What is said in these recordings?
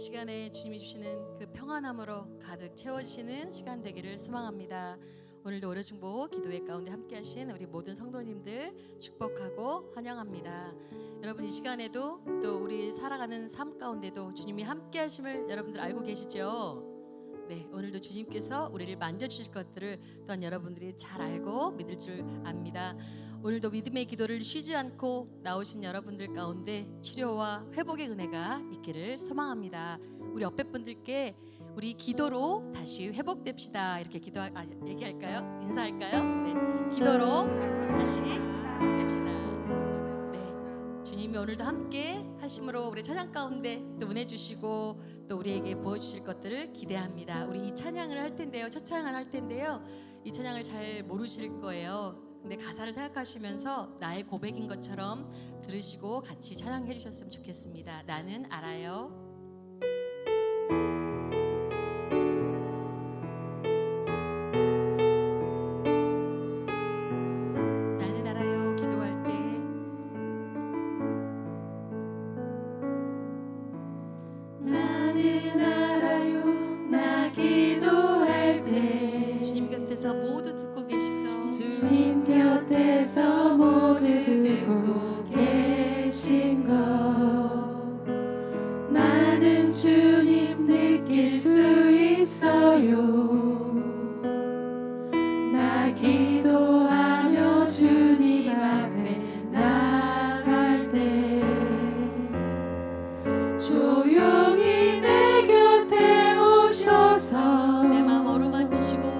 시간에 주님이 주시는 그 평안함으로 가득 채워지시는 시간 되기를 소망합니다. 오늘도 오래중보 기도회 가운데 함께 하신 우리 모든 성도님들 축복하고 환영합니다. 여러분, 이 시간에도 또 우리 살아가는 삶 가운데도 주님이 함께 하심을 여러분들 알고 계시죠? 네, 오늘도 주님께서 우리를 만져주실 것들을 또한 여러분들이 잘 알고 믿을 줄 압니다. 오늘도 믿음의 기도를 쉬지 않고 나오신 여러분들 가운데 치료와 회복의 은혜가 있기를 소망합니다. 우리 옆에 분들께 우리 기도로 다시 회복됩시다. 이렇게 얘기할까요? 인사할까요? 네, 기도로 다시 회복됩시다. 네, 주님이 오늘도 함께 하심으로 우리 찬양 가운데 또 은혜 주시고 또 우리에게 보여주실 것들을 기대합니다. 우리 이 찬양을 할 텐데요, 첫 찬양을 할 텐데요, 이 찬양을 잘 모르실 거예요. 근데 가사를 생각하시면서 나의 고백인 것처럼 들으시고 같이 찬양해 주셨으면 좋겠습니다. 나는 알아요. 나는 알아요. 기도할 때 나는 알아요. 나 기도할 때 주님 곁에서 모두 듣고 계신 거, 주님 곁에서 모두 듣고 계신 것, 나는 주님 느낄 수 있어요. 나 기도하며 주님 앞에 나갈 때 조용히 내 곁에 오셔서 내 마음 어루만지시고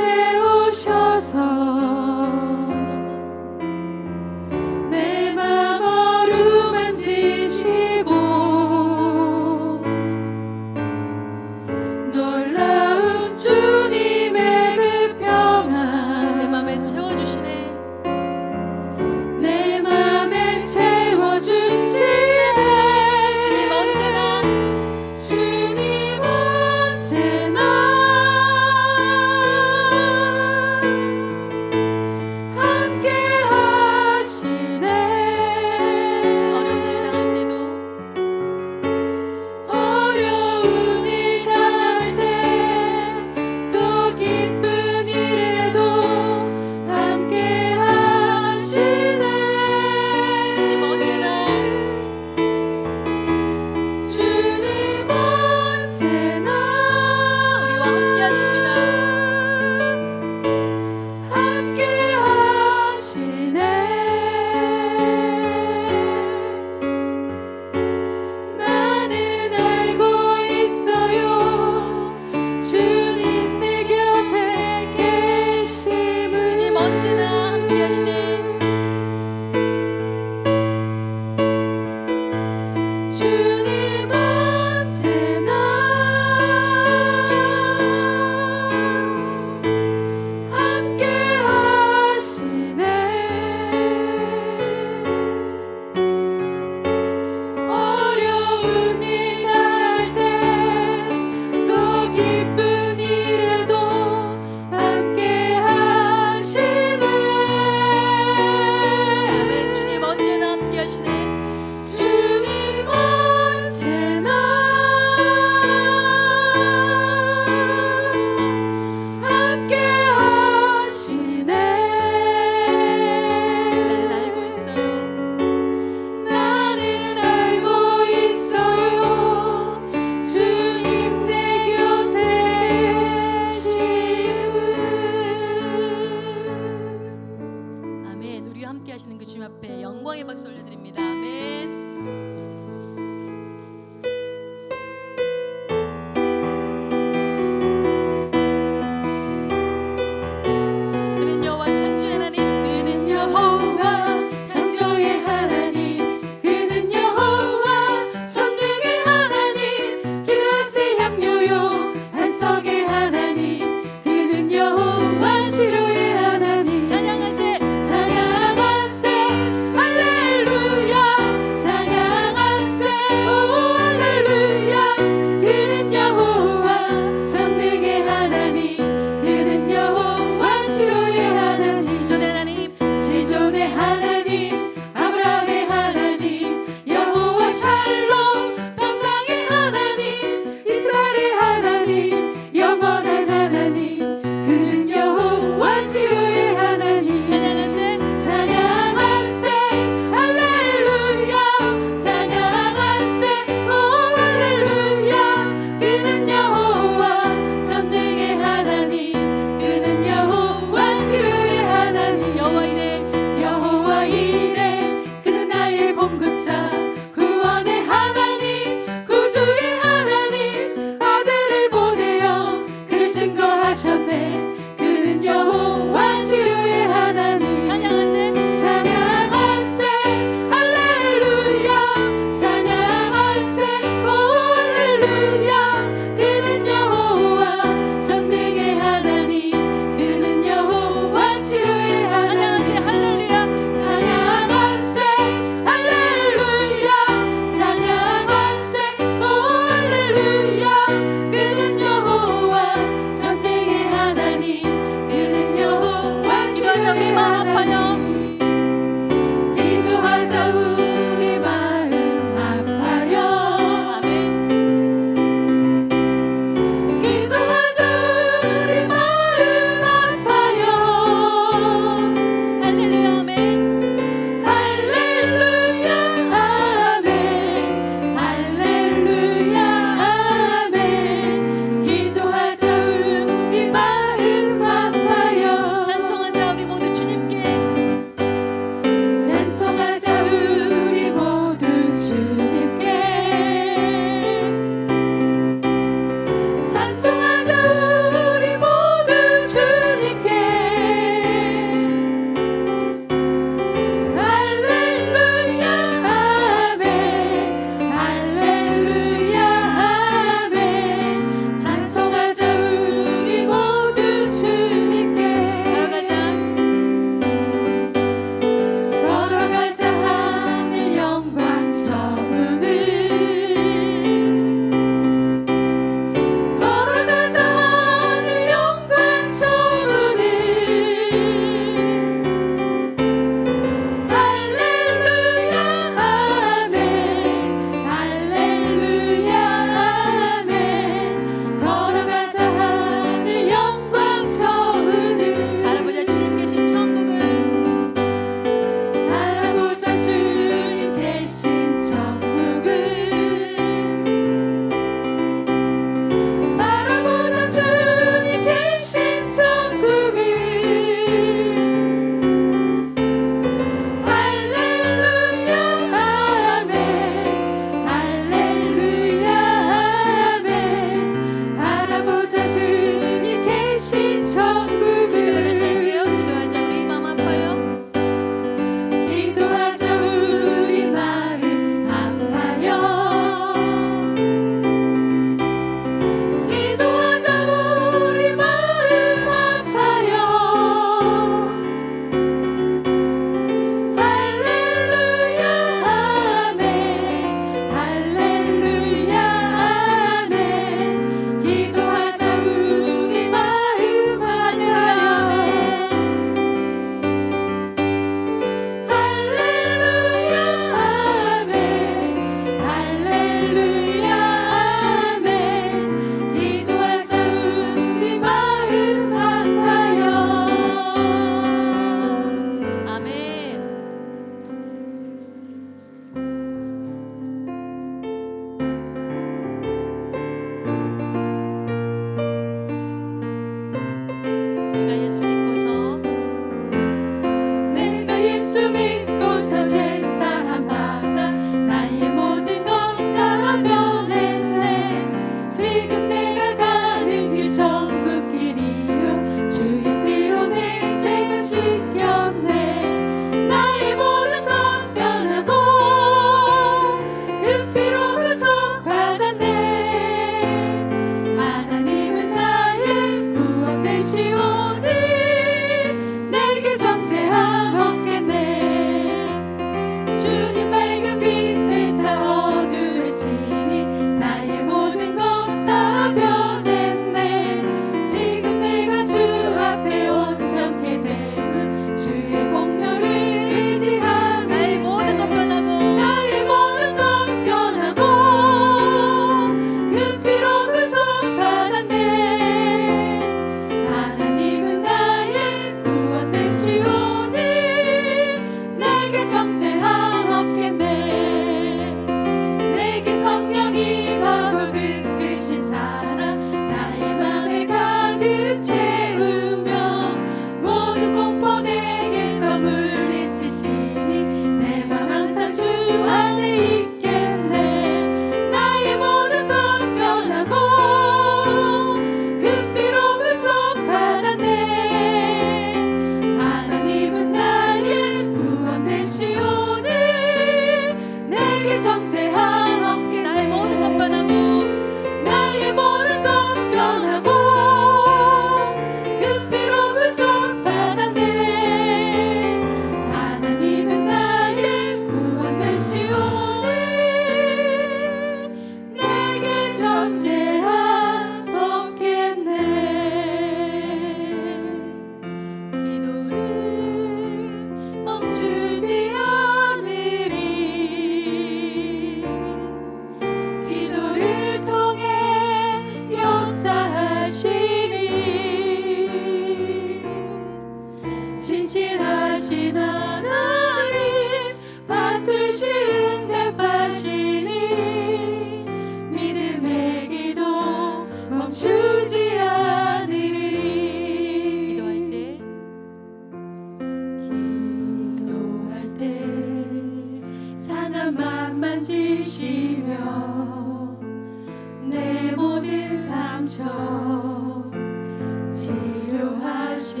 치료하시네.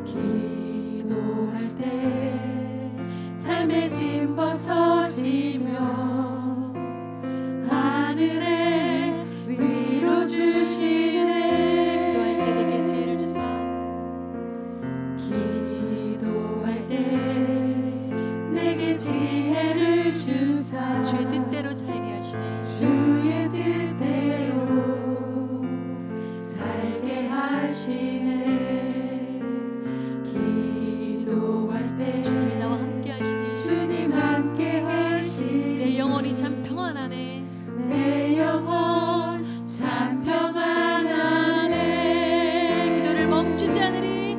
기도할 때 삶의 짐 벗어지며 하늘에 위로 주시네. 기도할 때 내게 지혜를 주사. 기도할 때 내게 지혜를 주사 주의 뜻대로 살게 하시네. 주의 뜻대로 살게 하시네. 기도할 때 주님이 나와 함께 하시니 주님 함께 하시네. 내 영혼이 참 평안하네. 내 영혼 참 평안하네. 기도를 멈추지 않으리.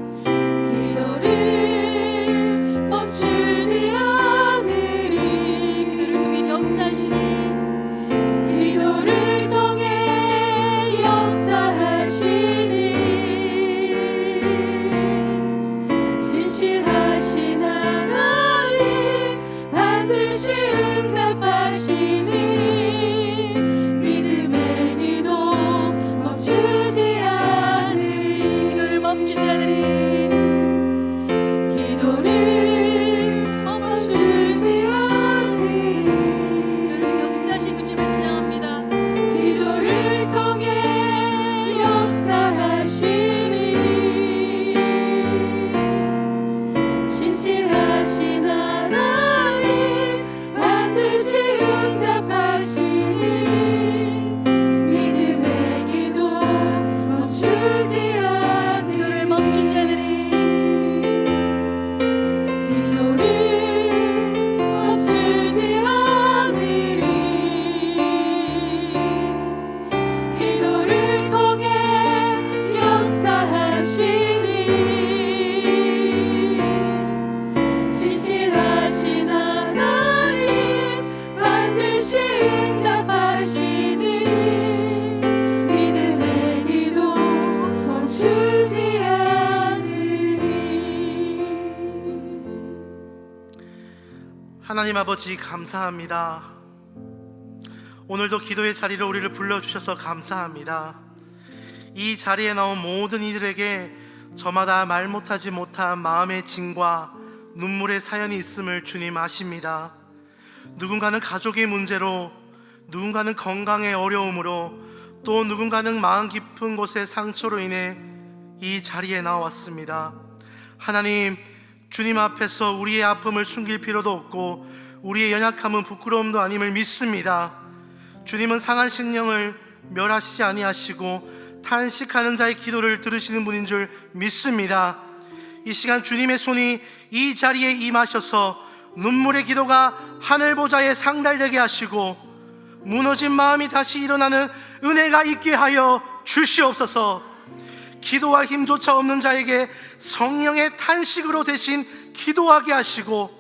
기도를 멈추지 않으리. 기도를 통해 역사하시니 기도를 통해 역사하시니 신실하신 하나님 반드시 응답하시니 믿음의 기도 멈추지 않으리. 기도를 멈추지 않으리. 기도를 멈추지 않으리. 기도를 통해 역사하시고 주님을 찬양합니다. 기도를 통해 역사하시니 신실하신 하나님 반드시 응답하시니 믿음의 기도 멈추지 않으리. 기도를 멈추지 않으리. 기도를 멈추지 않으리. 기도를 통해 역사하시니 신실하신 하나님 반드시 응답하시니 믿음의 기도 멈추지 않으리. 하나님 아버지 감사합니다. 오늘도 기도의 자리로 우리를 불러주셔서 감사합니다. 이 자리에 나온 모든 이들에게 저마다 말 못하지 못한 마음의 짐과 눈물의 사연이 있음을 주님 아십니다. 누군가는 가족의 문제로, 누군가는 건강의 어려움으로, 또 누군가는 마음 깊은 곳의 상처로 인해 이 자리에 나왔습니다. 하나님, 주님 앞에서 우리의 아픔을 숨길 필요도 없고 우리의 연약함은 부끄러움도 아님을 믿습니다. 주님은 상한 심령을 멸하시지 아니하시고 탄식하는 자의 기도를 들으시는 분인 줄 믿습니다. 이 시간 주님의 손이 이 자리에 임하셔서 눈물의 기도가 하늘 보좌에 상달되게 하시고 무너진 마음이 다시 일어나는 은혜가 있게 하여 주시옵소서. 기도할 힘조차 없는 자에게 성령의 탄식으로 대신 기도하게 하시고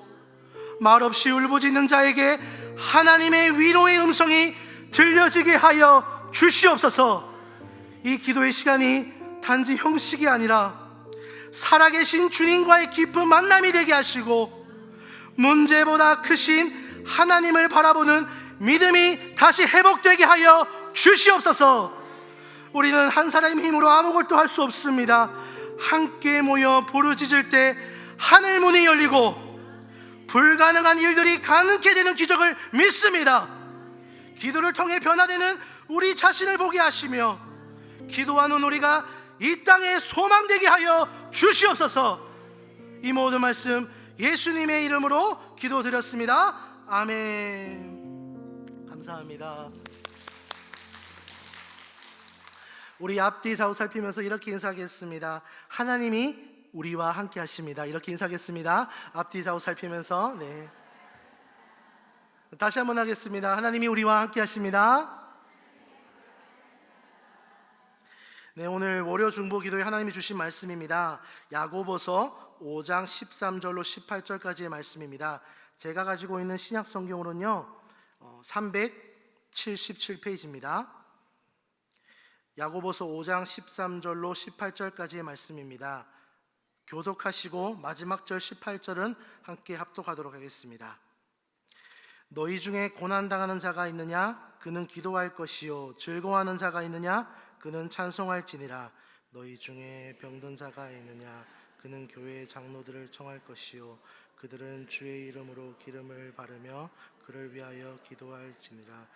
말없이 울부짖는 자에게 하나님의 위로의 음성이 들려지게 하여 주시옵소서. 이 기도의 시간이 단지 형식이 아니라 살아계신 주님과의 깊은 만남이 되게 하시고 문제보다 크신 하나님을 바라보는 믿음이 다시 회복되게 하여 주시옵소서. 우리는 한 사람의 힘으로 아무것도 할 수 없습니다. 함께 모여 부르짖을 때 하늘 문이 열리고 불가능한 일들이 가능케 되는 기적을 믿습니다. 기도를 통해 변화되는 우리 자신을 보게 하시며 기도하는 우리가 이 땅에 소망되게 하여 주시옵소서. 이 모든 말씀 예수님의 이름으로 기도드렸습니다. 아멘. 감사합니다. 우리 앞뒤 좌우 살피면서 이렇게 인사하겠습니다. 하나님이 우리와 함께 하십니다. 이렇게 인사하겠습니다. 앞뒤 좌우 살피면서 네. 다시 한번 하겠습니다. 하나님이 우리와 함께 하십니다. 네, 오늘 월요 중보 기도에 하나님이 주신 말씀입니다. 야고보서 5장 13절로 18절까지의 말씀입니다. 제가 가지고 있는 신약 성경으로는요 377페이지입니다. 야고보서 5장 13절로 18절까지의 말씀입니다. 교독하시고 마지막 절 18절은 함께 합독하도록 하겠습니다. 너희 중에 고난당하는 자가 있느냐? 그는 기도할 것이요. 즐거워하는 자가 있느냐? 그는 찬송할지니라. 너희 중에 병든 자가 있느냐? 그는 교회의 장로들을 청할 것이요 그들은 주의 이름으로 기름을 바르며 그를 위하여 기도할지니라.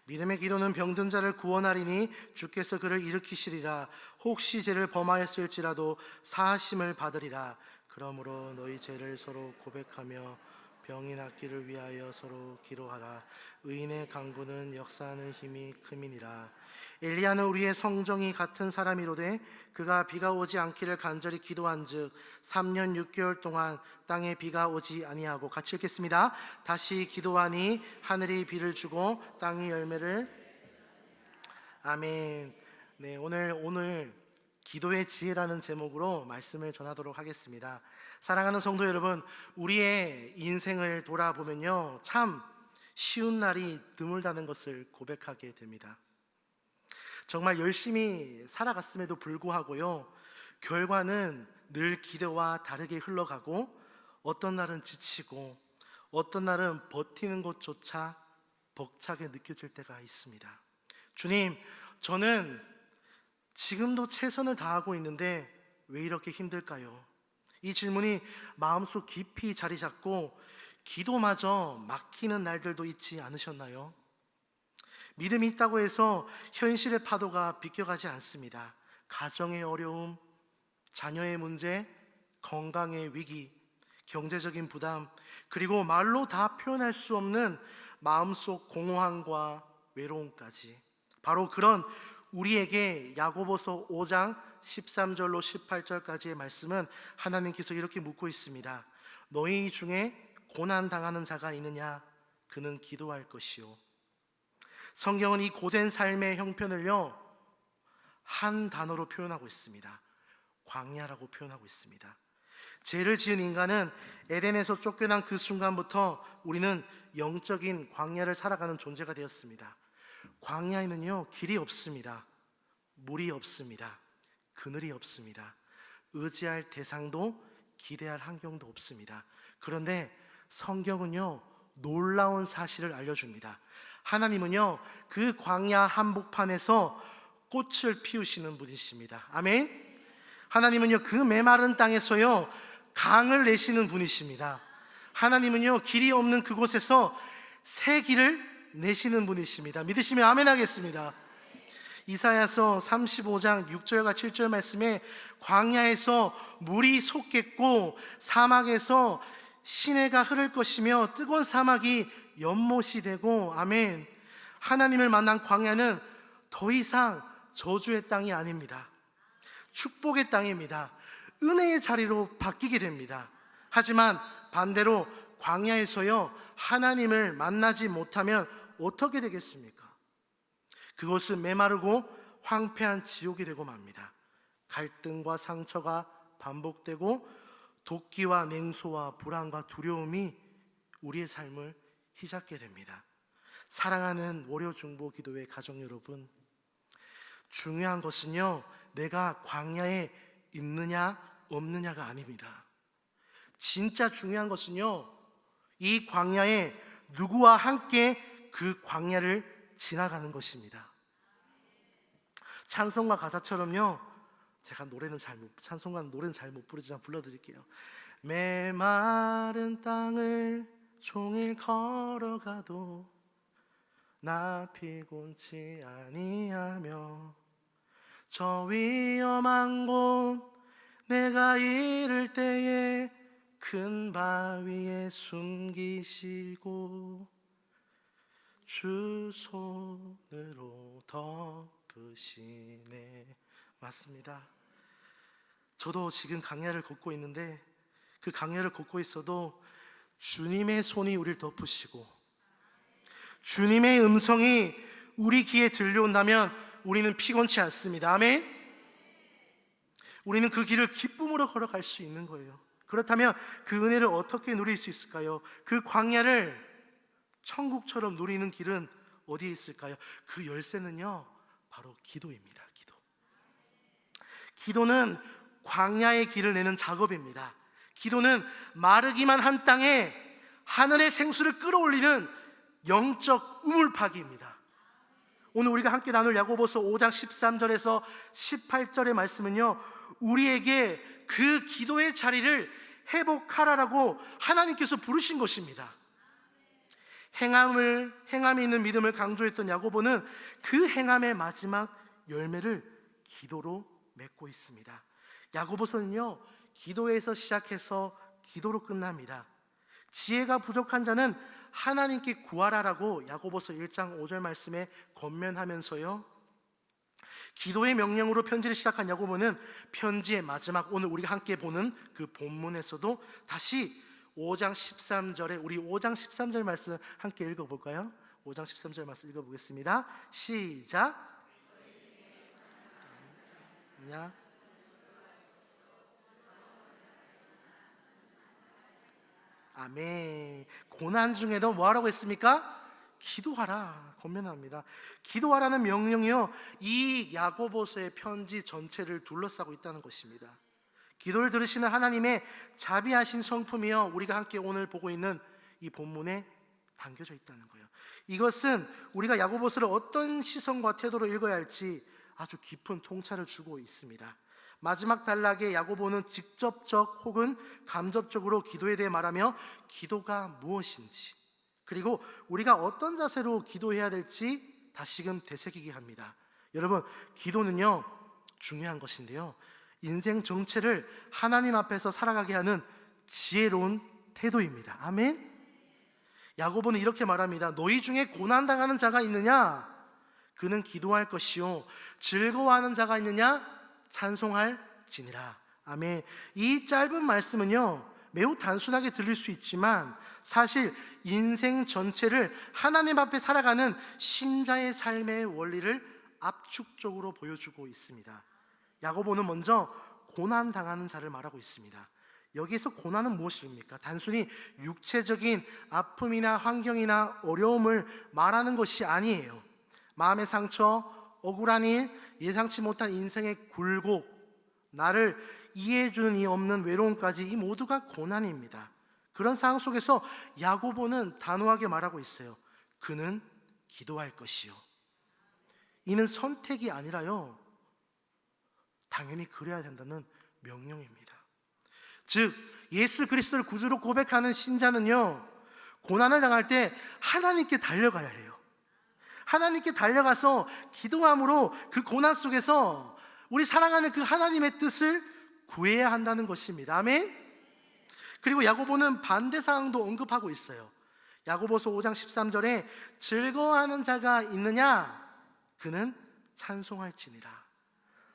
믿음의 기도는 병든 자를 구원하리니 주께서 그를 일으키시리라. 혹시 죄를 범하였을지라도 사하심을 받으리라. 그러므로 너희 죄를 서로 고백하며 병이 낫기를 위하여 서로 기도하라. 의인의 간구는 역사하는 힘이 큼이니라. 엘리야는 우리의 성정이 같은 사람이로되 그가 비가 오지 않기를 간절히 기도한즉 3년 6개월 동안 땅에 비가 오지 아니하고, 같이 읽겠습니다. 다시 기도하니 하늘이 비를 주고 땅이 열매를. 아멘. 네, 오늘 기도의 지혜라는 제목으로 말씀을 전하도록 하겠습니다. 사랑하는 성도 여러분, 우리의 인생을 돌아보면요, 참 쉬운 날이 드물다는 것을 고백하게 됩니다. 정말 열심히 살아갔음에도 불구하고요, 결과는 늘 기대와 다르게 흘러가고, 어떤 날은 지치고 어떤 날은 버티는 것조차 벅차게 느껴질 때가 있습니다. 주님, 저는 지금도 최선을 다하고 있는데 왜 이렇게 힘들까요? 이 질문이 마음속 깊이 자리 잡고 기도마저 막히는 날들도 있지 않으셨나요? 믿음이 있다고 해서 현실의 파도가 비껴가지 않습니다. 가정의 어려움, 자녀의 문제, 건강의 위기, 경제적인 부담, 그리고 말로 다 표현할 수 없는 마음속 공허함과 외로움까지, 바로 그런 우리에게 야고보서 5장 13절로 18절까지의 말씀은 하나님께서 이렇게 묻고 있습니다. 너희 중에 고난 당하는 자가 있느냐? 그는 기도할 것이요. 성경은 이 고된 삶의 형편을요, 한 단어로 표현하고 있습니다. 광야라고 표현하고 있습니다. 죄를 지은 인간은 에덴에서 쫓겨난 그 순간부터 우리는 영적인 광야를 살아가는 존재가 되었습니다. 광야에는요, 길이 없습니다. 물이 없습니다. 그늘이 없습니다. 의지할 대상도 기대할 환경도 없습니다. 그런데 성경은요, 놀라운 사실을 알려줍니다. 하나님은요, 그 광야 한복판에서 꽃을 피우시는 분이십니다. 아멘. 하나님은요, 그 메마른 땅에서요 강을 내시는 분이십니다. 하나님은요, 길이 없는 그곳에서 새 길을 내시는 분이십니다. 믿으시면 아멘 하겠습니다. 이사야서 35장 6절과 7절 말씀에 광야에서 물이 솟겠고 사막에서 시내가 흐를 것이며 뜨거운 사막이 연못이 되고, 아멘. 하나님을 만난 광야는 더 이상 저주의 땅이 아닙니다. 축복의 땅입니다. 은혜의 자리로 바뀌게 됩니다. 하지만 반대로 광야에서요, 하나님을 만나지 못하면 어떻게 되겠습니까? 그것은 메마르고 황폐한 지옥이 되고 맙니다. 갈등과 상처가 반복되고 도끼와 냉소와 불안과 두려움이 우리의 삶을 휘잡게 됩니다. 사랑하는 월요 중보 기도회 가족 여러분, 중요한 것은요, 내가 광야에 있느냐 없느냐가 아닙니다. 진짜 중요한 것은요, 이 광야에 누구와 함께 그 광야를 지나가는 것입니다. 찬송가 가사처럼요, 제가 찬송가 노래는 잘 못 부르지만 불러드릴게요. 메마른 땅을 종일 걸어가도 나 피곤치 아니하며 저 위험한 곳 내가 이를 때에 큰 바위에 숨기시고 주 손으로 덮으시네. 맞습니다. 저도 지금 강야를 걷고 있는데 그 강야를 걷고 있어도 주님의 손이 우리를 덮으시고 주님의 음성이 우리 귀에 들려온다면 우리는 피곤치 않습니다. 아멘. 우리는 그 길을 기쁨으로 걸어갈 수 있는 거예요. 그렇다면 그 은혜를 어떻게 누릴 수 있을까요? 그 광야를 천국처럼 누리는 길은 어디에 있을까요? 그 열쇠는요, 바로 기도입니다. 기도는 광야의 길을 내는 작업입니다. 기도는 마르기만 한 땅에 하늘의 생수를 끌어올리는 영적 우물파기입니다. 오늘 우리가 함께 나눌 야고보서 5장 13절에서 18절의 말씀은요, 우리에게 그 기도의 자리를 회복하라라고 하나님께서 부르신 것입니다. 행함이 있는 믿음을 강조했던 야고보는 그 행함의 마지막 열매를 기도로 맺고 있습니다. 야고보서는요, 기도에서 시작해서 기도로 끝납니다. 지혜가 부족한 자는 하나님께 구하라라고 야고보서 1장 5절 말씀에 권면하면서요, 기도의 명령으로 편지를 시작한 야고보는 편지의 마지막, 오늘 우리가 함께 보는 그 본문에서도 다시 5장 13절에 우리 5장 13절 말씀 함께 읽어볼까요? 5장 13절 말씀 읽어보겠습니다. 시작. 아멘. 고난 중에도 뭐하라고 했습니까? 기도하라 권면합니다. 기도하라는 명령이요, 이 야고보서의 편지 전체를 둘러싸고 있다는 것입니다. 기도를 들으시는 하나님의 자비하신 성품이요, 우리가 함께 오늘 보고 있는 이 본문에 담겨져 있다는 거예요. 이것은 우리가 야고보서를 어떤 시선과 태도로 읽어야 할지 아주 깊은 통찰을 주고 있습니다. 마지막 단락에 야고보는 직접적 혹은 간접적으로 기도에 대해 말하며 기도가 무엇인지, 그리고 우리가 어떤 자세로 기도해야 될지 다시금 되새기게 합니다. 여러분, 기도는요 중요한 것인데요, 인생 전체를 하나님 앞에서 살아가게 하는 지혜로운 태도입니다. 아멘. 야고보는 이렇게 말합니다. 너희 중에 고난당하는 자가 있느냐? 그는 기도할 것이요, 즐거워하는 자가 있느냐? 찬송할지니라. 아멘. 이 짧은 말씀은요 매우 단순하게 들릴 수 있지만 사실 인생 전체를 하나님 앞에 살아가는 신자의 삶의 원리를 압축적으로 보여주고 있습니다. 야고보는 먼저 고난당하는 자를 말하고 있습니다. 여기서 고난은 무엇입니까? 단순히 육체적인 아픔이나 환경이나 어려움을 말하는 것이 아니에요. 마음의 상처, 억울한 일, 예상치 못한 인생의 굴곡, 나를 이해해주는 이 없는 외로움까지, 이 모두가 고난입니다. 그런 상황 속에서 야고보는 단호하게 말하고 있어요. 그는 기도할 것이요. 이는 선택이 아니라요, 당연히 그래야 된다는 명령입니다. 즉 예수 그리스도를 구주로 고백하는 신자는요, 고난을 당할 때 하나님께 달려가야 해요. 하나님께 달려가서 기도함으로 그 고난 속에서 우리 사랑하는 그 하나님의 뜻을 구해야 한다는 것입니다. 아멘. 그리고 야고보는 반대 사항도 언급하고 있어요. 야고보서 5장 13절에 즐거워하는 자가 있느냐? 그는 찬송할지니라.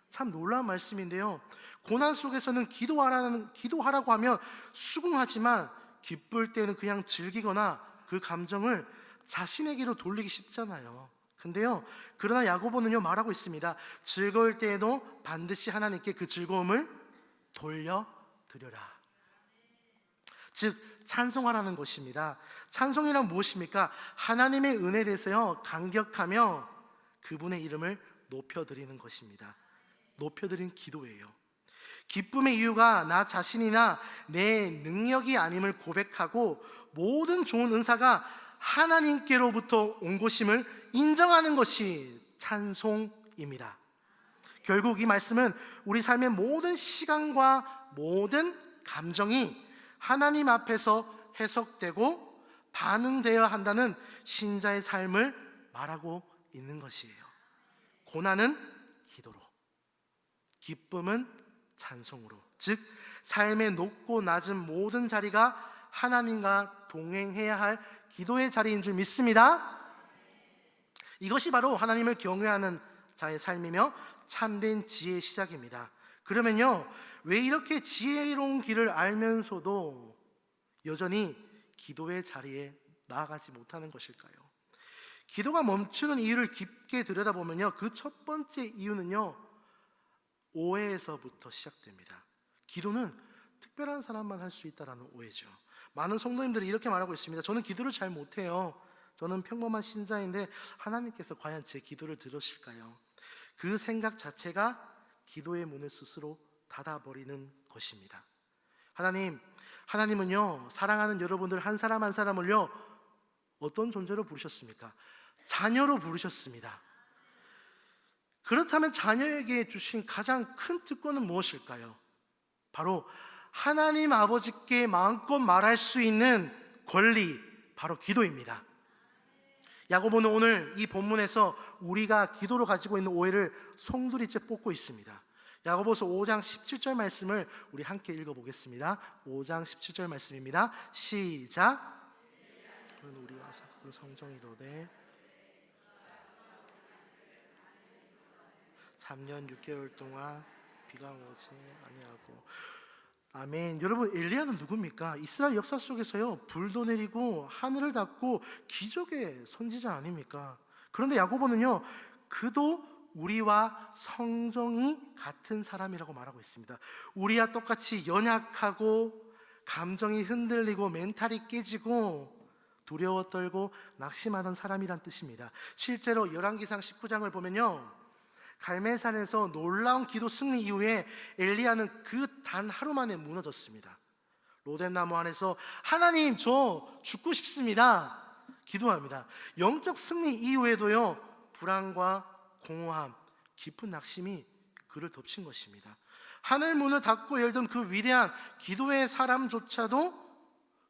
참 놀라운 말씀인데요, 고난 속에서는 기도하라고 하면 수긍하지만 기쁠 때는 그냥 즐기거나 그 감정을 자신에게로 돌리기 쉽잖아요. 근데요, 그러나 야고보는요 말하고 있습니다. 즐거울 때에도 반드시 하나님께 그 즐거움을 돌려드려라. 즉 찬송하라는 것입니다. 찬송이란 무엇입니까? 하나님의 은혜에 대해서요 감격하며 그분의 이름을 높여드리는 것입니다. 높여드린 기도예요. 기쁨의 이유가 나 자신이나 내 능력이 아님을 고백하고 모든 좋은 은사가 하나님께로부터 온 것임을 인정하는 것이 찬송입니다. 결국 이 말씀은 우리 삶의 모든 시간과 모든 감정이 하나님 앞에서 해석되고 반응되어야 한다는 신자의 삶을 말하고 있는 것이에요. 고난은 기도로, 기쁨은 찬송으로, 즉 삶의 높고 낮은 모든 자리가 하나님과 동행해야 할 기도의 자리인 줄 믿습니다. 이것이 바로 하나님을 경외하는 자의 삶이며 참된 지혜의 시작입니다. 그러면요, 왜 이렇게 지혜로운 길을 알면서도 여전히 기도의 자리에 나아가지 못하는 것일까요? 기도가 멈추는 이유를 깊게 들여다보면요, 그 첫 번째 이유는요, 오해에서부터 시작됩니다. 기도는 특별한 사람만 할 수 있다는 오해죠. 많은 성도님들이 이렇게 말하고 있습니다. 저는 기도를 잘 못해요. 저는 평범한 신자인데 하나님께서 과연 제 기도를 들으실까요? 그 생각 자체가 기도의 문을 스스로 닫아버리는 것입니다. 하나님은요 사랑하는 여러분들 한 사람 한 사람을요 어떤 존재로 부르셨습니까? 자녀로 부르셨습니다. 그렇다면 자녀에게 주신 가장 큰 특권은 무엇일까요? 바로 하나님 아버지께 마음껏 말할 수 있는 권리, 바로 기도입니다. 야고보는 오늘 이 본문에서 우리가 기도로 가지고 있는 오해를 송두리째 뽑고 있습니다. 야고보서 5장 17절 말씀을 우리 함께 읽어보겠습니다. 5장 17절 말씀입니다. 시작. 우리와 같은 성정이 이르되 3년 6개월 동안 비가 오지 아니하고. 아멘. 여러분, 엘리야는 누굽니까? 이스라엘 역사 속에서요, 불도 내리고 하늘을 닫고 기적의 선지자 아닙니까? 그런데 야고보는요, 그도 우리와 성정이 같은 사람이라고 말하고 있습니다. 우리와 똑같이 연약하고 감정이 흔들리고 멘탈이 깨지고 두려워 떨고 낙심하던 사람이란 뜻입니다. 실제로 열왕기상 19장을 보면요, 갈멜산에서 놀라운 기도 승리 이후에 엘리야는 그 단 하루 만에 무너졌습니다. 로뎀나무 안에서 하나님, 저 죽고 싶습니다 기도합니다. 영적 승리 이후에도요, 불안과 공허함, 깊은 낙심이 그를 덮친 것입니다. 하늘 문을 닫고 열던 그 위대한 기도의 사람조차도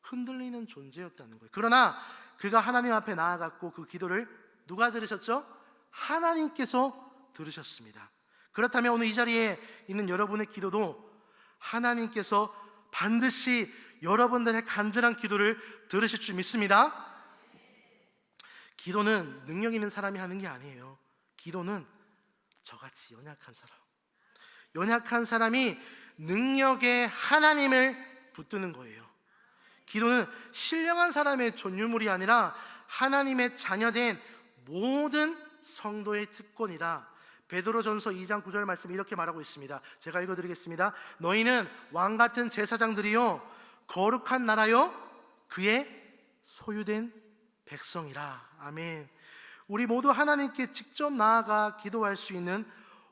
흔들리는 존재였다는 거예요. 그러나 그가 하나님 앞에 나아갔고 그 기도를 누가 들으셨죠? 하나님께서 들으셨습니다. 그렇다면 오늘 이 자리에 있는 여러분의 기도도 하나님께서 반드시 여러분들의 간절한 기도를 들으실 줄 믿습니다. 기도는 능력 있는 사람이 하는 게 아니에요. 기도는 저같이 연약한 사람이 능력의 하나님을 붙드는 거예요. 기도는 신령한 사람의 존유물이 아니라 하나님의 자녀된 모든 성도의 특권이다. 베드로전서 2장 9절 말씀 이렇게 말하고 있습니다. 제가 읽어드리겠습니다. 너희는 왕같은 제사장들이요 거룩한 나라요 그의 소유된 백성이라. 아멘. 우리 모두 하나님께 직접 나아가 기도할 수 있는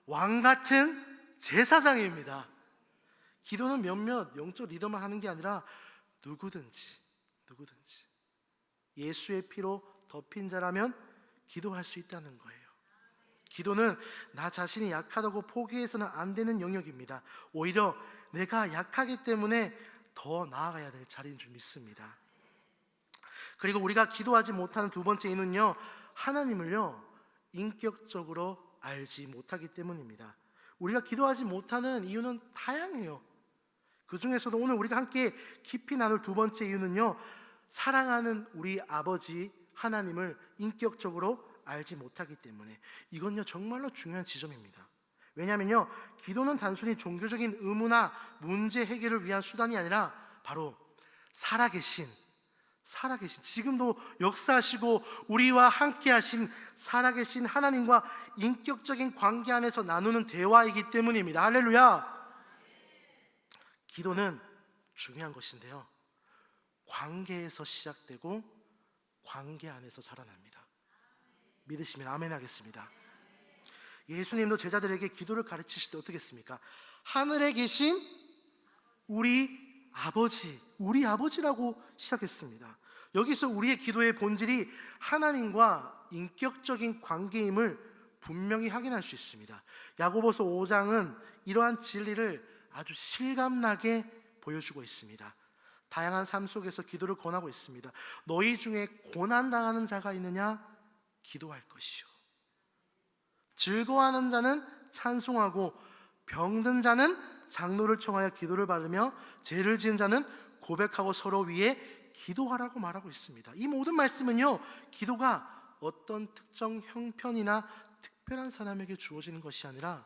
왕같은 제사장입니다. 기도는 몇몇 영적 리더만 하는 게 아니라 누구든지 예수의 피로 덮인 자라면 기도할 수 있다는 거예요. 기도는 나 자신이 약하다고 포기해서는 안 되는 영역입니다. 오히려 내가 약하기 때문에 더 나아가야 될 자리인 줄 믿습니다. 그리고 우리가 기도하지 못하는 두 번째 이유는요, 하나님을요 인격적으로 알지 못하기 때문입니다. 우리가 기도하지 못하는 이유는 다양해요. 그 중에서도 오늘 우리가 함께 깊이 나눌 두 번째 이유는요, 사랑하는 우리 아버지 하나님을 인격적으로 알지 못하기 때문에. 이건요 정말로 중요한 지점입니다. 왜냐하면요, 기도는 단순히 종교적인 의무나 문제 해결을 위한 수단이 아니라 바로 살아계신 지금도 역사하시고 우리와 함께 하신 살아계신 하나님과 인격적인 관계 안에서 나누는 대화이기 때문입니다. 할렐루야. 기도는 중요한 것인데요, 관계에서 시작되고 관계 안에서 자라납니다. 믿으시면 아멘 하겠습니다. 예수님도 제자들에게 기도를 가르치실 때 어떻게 했습니까? 하늘에 계신 우리 아버지라고 시작했습니다. 여기서 우리의 기도의 본질이 하나님과 인격적인 관계임을 분명히 확인할 수 있습니다. 야고보서 5장은 이러한 진리를 아주 실감나게 보여주고 있습니다. 다양한 삶 속에서 기도를 권하고 있습니다. 너희 중에 고난당하는 자가 있느냐? 기도할 것이요. 즐거워하는 자는 찬송하고 병든 자는 장로를 청하여 기도를 받으며 죄를 지은 자는 고백하고 서로 위해 기도하라고 말하고 있습니다. 이 모든 말씀은요, 기도가 어떤 특정 형편이나 특별한 사람에게 주어지는 것이 아니라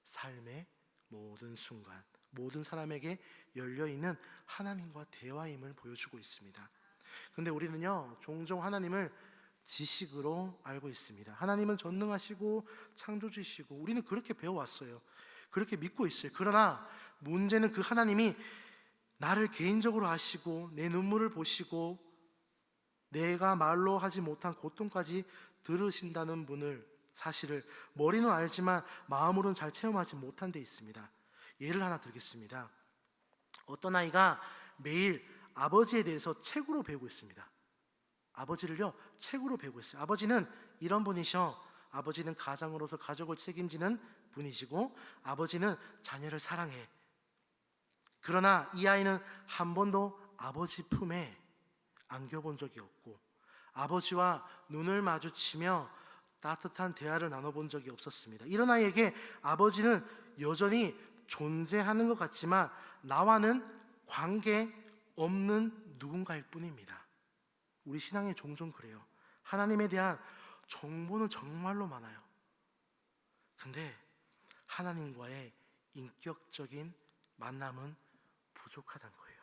삶의 모든 순간, 모든 사람에게 열려있는 하나님과 대화임을 보여주고 있습니다. 그런데 우리는요 종종 하나님을 지식으로 알고 있습니다. 하나님은 전능하시고 창조주시고 우리는 그렇게 배워왔어요. 그렇게 믿고 있어요. 그러나 문제는 그 하나님이 나를 개인적으로 아시고 내 눈물을 보시고 내가 말로 하지 못한 고통까지 들으신다는 분을, 사실을 머리는 알지만 마음으로는 잘 체험하지 못한 데 있습니다. 예를 하나 들겠습니다. 어떤 아이가 매일 아버지에 대해서 책으로 배우고 있습니다. 아버지를요 책으로 배우고 있어요. 아버지는 이런 분이셔. 아버지는 가장으로서 가족을 책임지는 분이시고 아버지는 자녀를 사랑해. 그러나 이 아이는 한 번도 아버지 품에 안겨본 적이 없고 아버지와 눈을 마주치며 따뜻한 대화를 나눠본 적이 없었습니다. 이런 아이에게 아버지는 여전히 존재하는 것 같지만 나와는 관계 없는 누군가일 뿐입니다. 우리 신앙에 종종 그래요. 하나님에 대한 정보는 정말로 많아요. 근데 하나님과의 인격적인 만남은 부족하다는 거예요.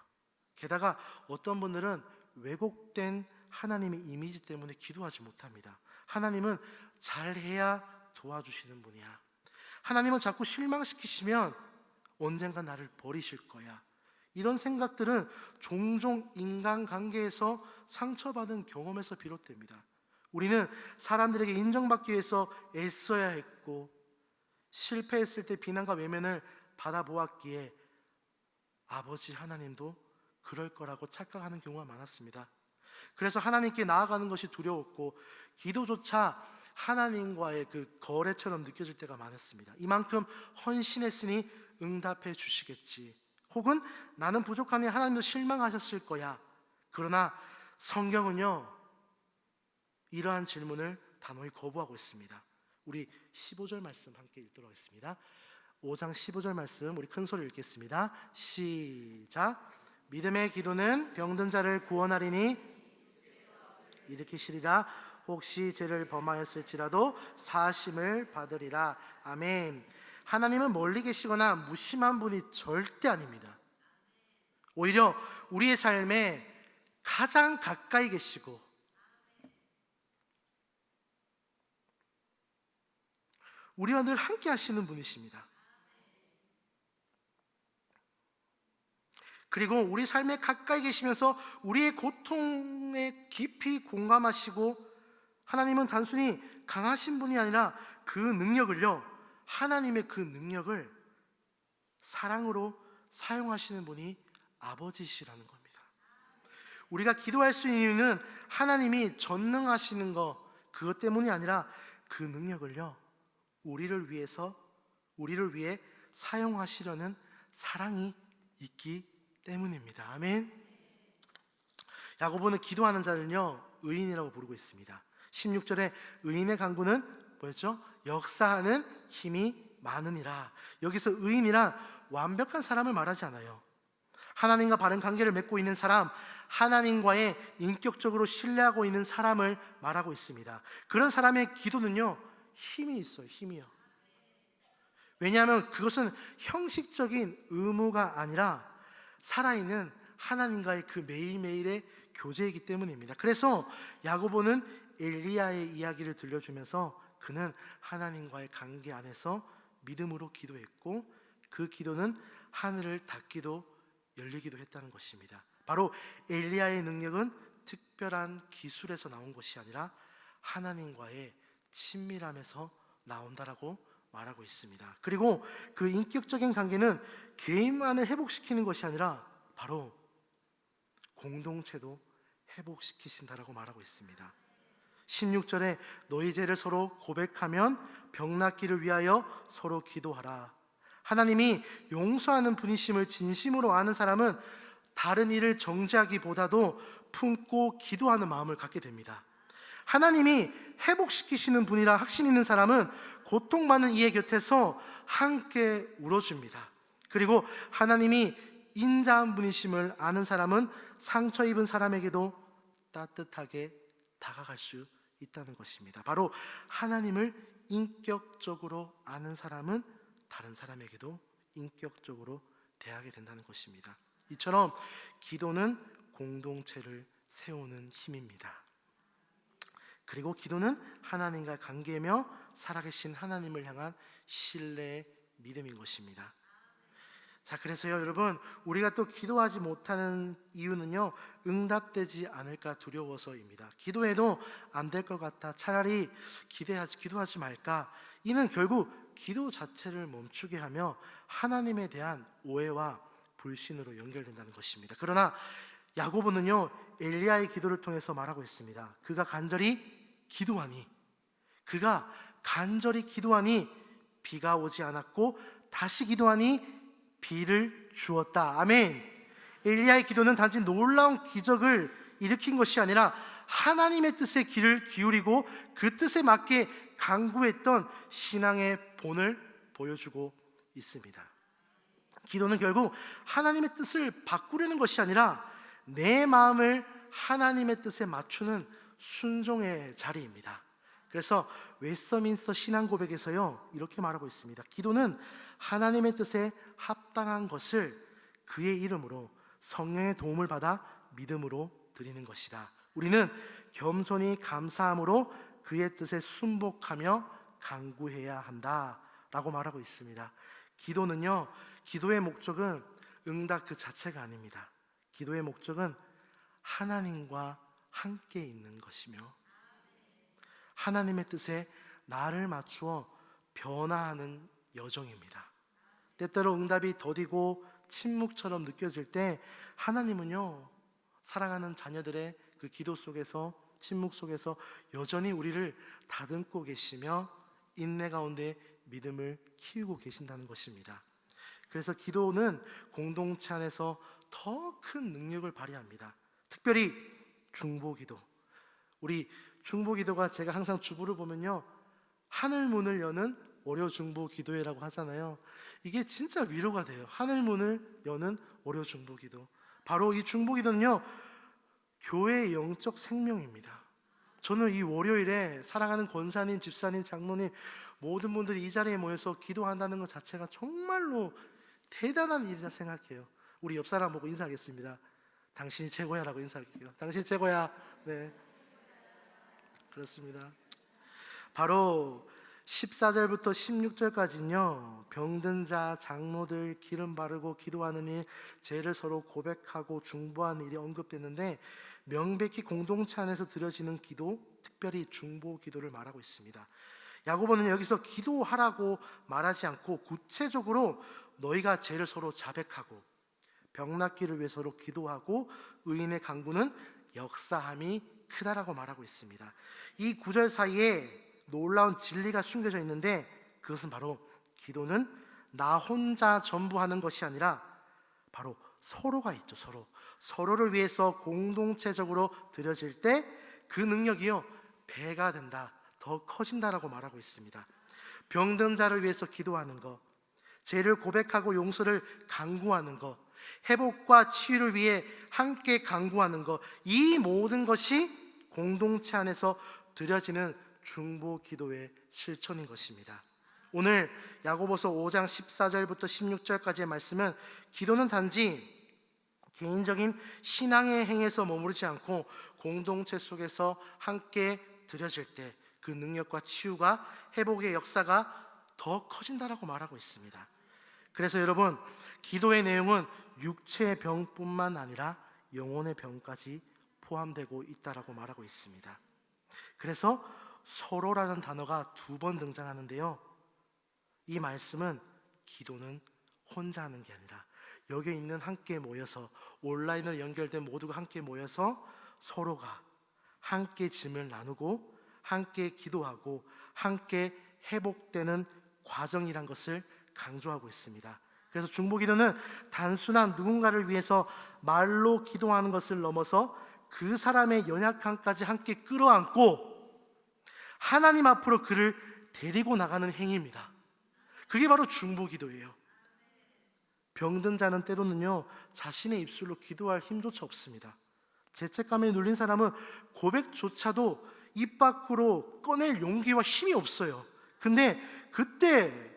게다가 어떤 분들은 왜곡된 하나님의 이미지 때문에 기도하지 못합니다. 하나님은 잘해야 도와주시는 분이야. 하나님은 자꾸 실망시키시면 언젠가 나를 버리실 거야. 이런 생각들은 종종 인간관계에서 상처받은 경험에서 비롯됩니다. 우리는 사람들에게 인정받기 위해서 애써야 했고 실패했을 때 비난과 외면을 받아보았기에 아버지 하나님도 그럴 거라고 착각하는 경우가 많았습니다. 그래서 하나님께 나아가는 것이 두려웠고 기도조차 하나님과의 그 거래처럼 느껴질 때가 많았습니다. 이만큼 헌신했으니 응답해 주시겠지, 혹은 나는 부족하니 하나님도 실망하셨을 거야. 그러나 성경은요, 이러한 질문을 단호히 거부하고 있습니다. 우리 15절 말씀 함께 읽도록 하겠습니다. 5장 15절 말씀 우리 큰 소리 읽겠습니다. 시작. 믿음의 기도는 병든 자를 구원하리니 일으키시리라. 혹시 죄를 범하였을지라도 사심을 받으리라. 아멘. 하나님은 멀리 계시거나 무심한 분이 절대 아닙니다. 오히려 우리의 삶에 가장 가까이 계시고 우리와 늘 함께 하시는 분이십니다. 그리고 우리 삶에 가까이 계시면서 우리의 고통에 깊이 공감하시고, 하나님은 단순히 강하신 분이 아니라 그 능력을요, 하나님의 그 능력을 사랑으로 사용하시는 분이 아버지시라는 겁니다. 우리가 기도할 수 있는 이유는 하나님이 전능하시는 것, 그것 때문이 아니라 그 능력을요, 우리를 위해 사용하시려는 사랑이 있기 때문입니다. 아멘. 야고보는 기도하는 자를요, 의인이라고 부르고 있습니다. 16절에 의인의 강구는 뭐였죠? 역사하는 힘이 많으니라. 여기서 의인이란 완벽한 사람을 말하지 않아요. 하나님과 바른 관계를 맺고 있는 사람, 하나님과의 인격적으로 신뢰하고 있는 사람을 말하고 있습니다. 그런 사람의 기도는요, 힘이 있어요. 힘이요. 왜냐하면 그것은 형식적인 의무가 아니라 살아있는 하나님과의 그 매일매일의 교제이기 때문입니다. 그래서 야고보는 엘리야의 이야기를 들려주면서 그는 하나님과의 관계 안에서 믿음으로 기도했고 그 기도는 하늘을 닫기도 열리기도 했다는 것입니다. 바로 엘리야의 능력은 특별한 기술에서 나온 것이 아니라 하나님과의 친밀함에서 나온다라고 말하고 있습니다. 그리고 그 인격적인 관계는 개인만을 회복시키는 것이 아니라 바로 공동체도 회복시키신다라고 말하고 있습니다. 16절에 너희 죄를 서로 고백하면 병 낫기를 위하여 서로 기도하라. 하나님이 용서하는 분이심을 진심으로 아는 사람은 다른 일을 정죄하기보다도 품고 기도하는 마음을 갖게 됩니다. 하나님이 회복시키시는 분이라 확신 있는 사람은 고통받는 이의 곁에서 함께 울어줍니다. 그리고 하나님이 인자한 분이심을 아는 사람은 상처 입은 사람에게도 따뜻하게 다가갈 수 있다는 것입니다. 바로 하나님을 인격적으로 아는 사람은 다른 사람에게도 인격적으로 대하게 된다는 것입니다. 이처럼 기도는 공동체를 세우는 힘입니다. 그리고 기도는 하나님과 관계며 살아계신 하나님을 향한 신뢰의 믿음인 것입니다. 자, 그래서요 여러분, 우리가 또 기도하지 못하는 이유는요, 응답되지 않을까 두려워서입니다. 기도해도 안 될 것 같아 차라리 기도하지 말까. 이는 결국 기도 자체를 멈추게 하며 하나님에 대한 오해와 불신으로 연결된다는 것입니다. 그러나 야고보는요, 엘리야의 기도를 통해서 말하고 있습니다. 그가 간절히 기도하니, 그가 간절히 기도하니 비가 오지 않았고 다시 기도하니 비를 주었다. 아멘. 엘리야의 기도는 단지 놀라운 기적을 일으킨 것이 아니라 하나님의 뜻에 귀를 기울이고 그 뜻에 맞게 간구했던 신앙의 본을 보여주고 있습니다. 기도는 결국 하나님의 뜻을 바꾸려는 것이 아니라 내 마음을 하나님의 뜻에 맞추는 순종의 자리입니다. 그래서 웨스터민스터 신앙 고백에서요 이렇게 말하고 있습니다. 기도는 하나님의 뜻에 합당한 것을 그의 이름으로 성령의 도움을 받아 믿음으로 드리는 것이다. 우리는 겸손히 감사함으로 그의 뜻에 순복하며 간구해야 한다 라고 말하고 있습니다. 기도는요, 기도의 목적은 응답 그 자체가 아닙니다. 기도의 목적은 하나님과 함께 있는 것이며 하나님의 뜻에 나를 맞추어 변화하는 여정입니다. 때때로 응답이 더디고 침묵처럼 느껴질 때 하나님은요, 사랑하는 자녀들의 그 기도 속에서, 침묵 속에서 여전히 우리를 다듬고 계시며 인내 가운데 믿음을 키우고 계신다는 것입니다. 그래서 기도는 공동체 안에서 더 큰 능력을 발휘합니다. 특별히 중보기도. 우리 중보기도가 제가 항상 주부를 보면요, 하늘 문을 여는 월요 중보 기도회라고 하잖아요. 이게 진짜 위로가 돼요. 하늘 문을 여는 월요 중보 기도. 바로 이 중보 기도는요, 교회의 영적 생명입니다. 저는 이 월요일에 사랑하는 권사님, 집사님, 장로님 모든 분들이 이 자리에 모여서 기도한다는 것 자체가 정말로 대단한 일이라 생각해요. 우리 옆 사람 보고 인사하겠습니다. 당신이 최고야 라고 인사할게요. 당신 최고야. 네, 그렇습니다. 바로 14절부터 16절까지는요 병든 자, 장로들 기름 바르고 기도하는 일, 죄를 서로 고백하고 중보하는 일이 언급됐는데 명백히 공동체 안에서 드려지는 기도, 특별히 중보 기도를 말하고 있습니다. 야고보는 여기서 기도하라고 말하지 않고 구체적으로 너희가 죄를 서로 자백하고 병낫기를 위해 서로 기도하고 의인의 간구는 역사함이 크다라고 말하고 있습니다. 이 구절 사이에 놀라운 진리가 숨겨져 있는데 그것은 바로 기도는 나 혼자 전부 하는 것이 아니라 바로 서로가 있죠. 서로를 위해서 공동체적으로 드려질 때 그 능력이요 배가 된다, 더 커진다라고 말하고 있습니다. 병든 자를 위해서 기도하는 것, 죄를 고백하고 용서를 간구하는 것, 회복과 치유를 위해 함께 간구하는 것, 이 모든 것이 공동체 안에서 드려지는 중보 기도의 실천인 것입니다. 오늘 야고보서 5장 14절부터 16절까지의 말씀은 기도는 단지 개인적인 신앙의 행에서 머무르지 않고 공동체 속에서 함께 드려질 때 그 능력과 치유가, 회복의 역사가 더 커진다라고 말하고 있습니다. 그래서 여러분, 기도의 내용은 육체의 병뿐만 아니라 영혼의 병까지 포함되고 있다라고 말하고 있습니다. 그래서 서로라는 단어가 2번 등장하는데요, 이 말씀은 기도는 혼자 하는 게 아니라 여기 있는 함께 모여서, 온라인으로 연결된 모두가 함께 모여서 서로가 함께 짐을 나누고 함께 기도하고 함께 회복되는 과정이란 것을 강조하고 있습니다. 그래서 중보기도는 단순한 누군가를 위해서 말로 기도하는 것을 넘어서 그 사람의 연약함까지 함께 끌어안고 하나님 앞으로 그를 데리고 나가는 행위입니다. 그게 바로 중보기도예요. 병든 자는 때로는요 자신의 입술로 기도할 힘조차 없습니다. 죄책감에 눌린 사람은 고백조차도 입 밖으로 꺼낼 용기와 힘이 없어요. 근데 그때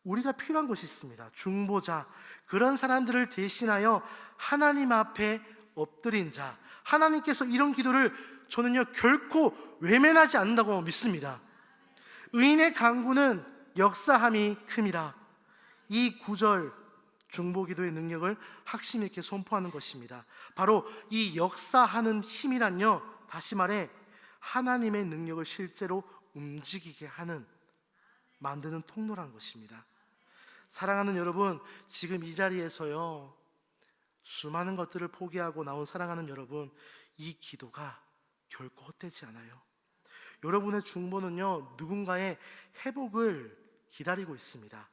우리가 필요한 것이 있습니다. 중보자, 그런 사람들을 대신하여 하나님 앞에 엎드린 자, 하나님께서 이런 기도를 저는요 결코 외면하지 않는다고 믿습니다. 의인의 간구는 역사함이 큼이라. 이 구절 중보기도의 능력을 확신 있게 선포하는 것입니다. 바로 이 역사하는 힘이란요, 다시 말해 하나님의 능력을 실제로 움직이게 하는, 만드는 통로라는 것입니다. 사랑하는 여러분, 지금 이 자리에서요 수많은 것들을 포기하고 나온 사랑하는 여러분, 이 기도가 결코 헛되지 않아요. 여러분의 중보는요, 누군가의 회복을 기다리고 있습니다.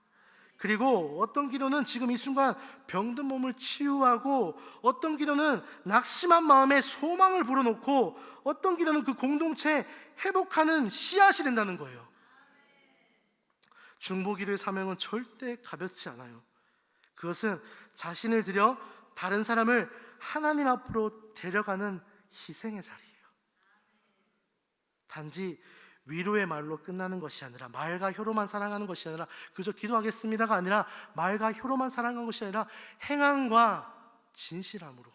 그리고 어떤 기도는 지금 이 순간 병든 몸을 치유하고, 어떤 기도는 낙심한 마음에 소망을 불어넣고, 어떤 기도는 그 공동체 회복하는 씨앗이 된다는 거예요. 중보기도의 사명은 절대 가볍지 않아요. 그것은 자신을 들여 다른 사람을 하나님 앞으로 데려가는 희생의 자리예요. 단지 위로의 말로 끝나는 것이 아니라, 말과 혀로만 사랑하는 것이 아니라, 그저 기도하겠습니다가 아니라, 말과 혀로만 사랑하는 것이 아니라 행함과 진실함으로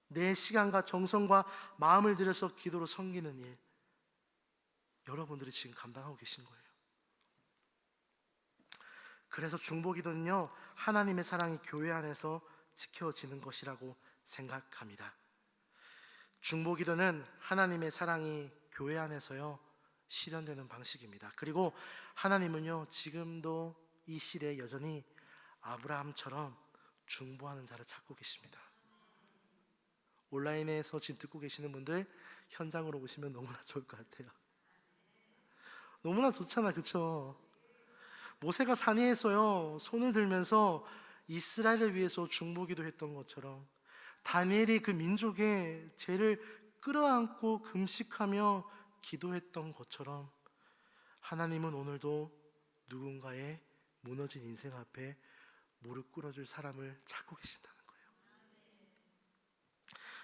내 시간과 정성과 마음을 들여서 기도로 섬기는 일, 여러분들이 지금 감당하고 계신 거예요. 그래서 중보기도는요, 하나님의 사랑이 교회 안에서 지켜지는 것이라고 생각합니다. 중보기도는 하나님의 사랑이 교회 안에서요 실현되는 방식입니다. 그리고 하나님은요, 지금도 이 시대에 여전히 아브라함처럼 중보하는 자를 찾고 계십니다. 온라인에서 지금 듣고 계시는 분들, 현장으로 오시면 너무나 좋을 것 같아요. 너무나 좋잖아, 그쵸? 모세가 산 위에서요 손을 들면서 이스라엘을 위해서 중보기도 했던 것처럼, 다니엘이 그 민족의 죄를 끌어안고 금식하며 기도했던 것처럼, 하나님은 오늘도 누군가의 무너진 인생 앞에 무릎 꿇어줄 사람을 찾고 계신다는 거예요.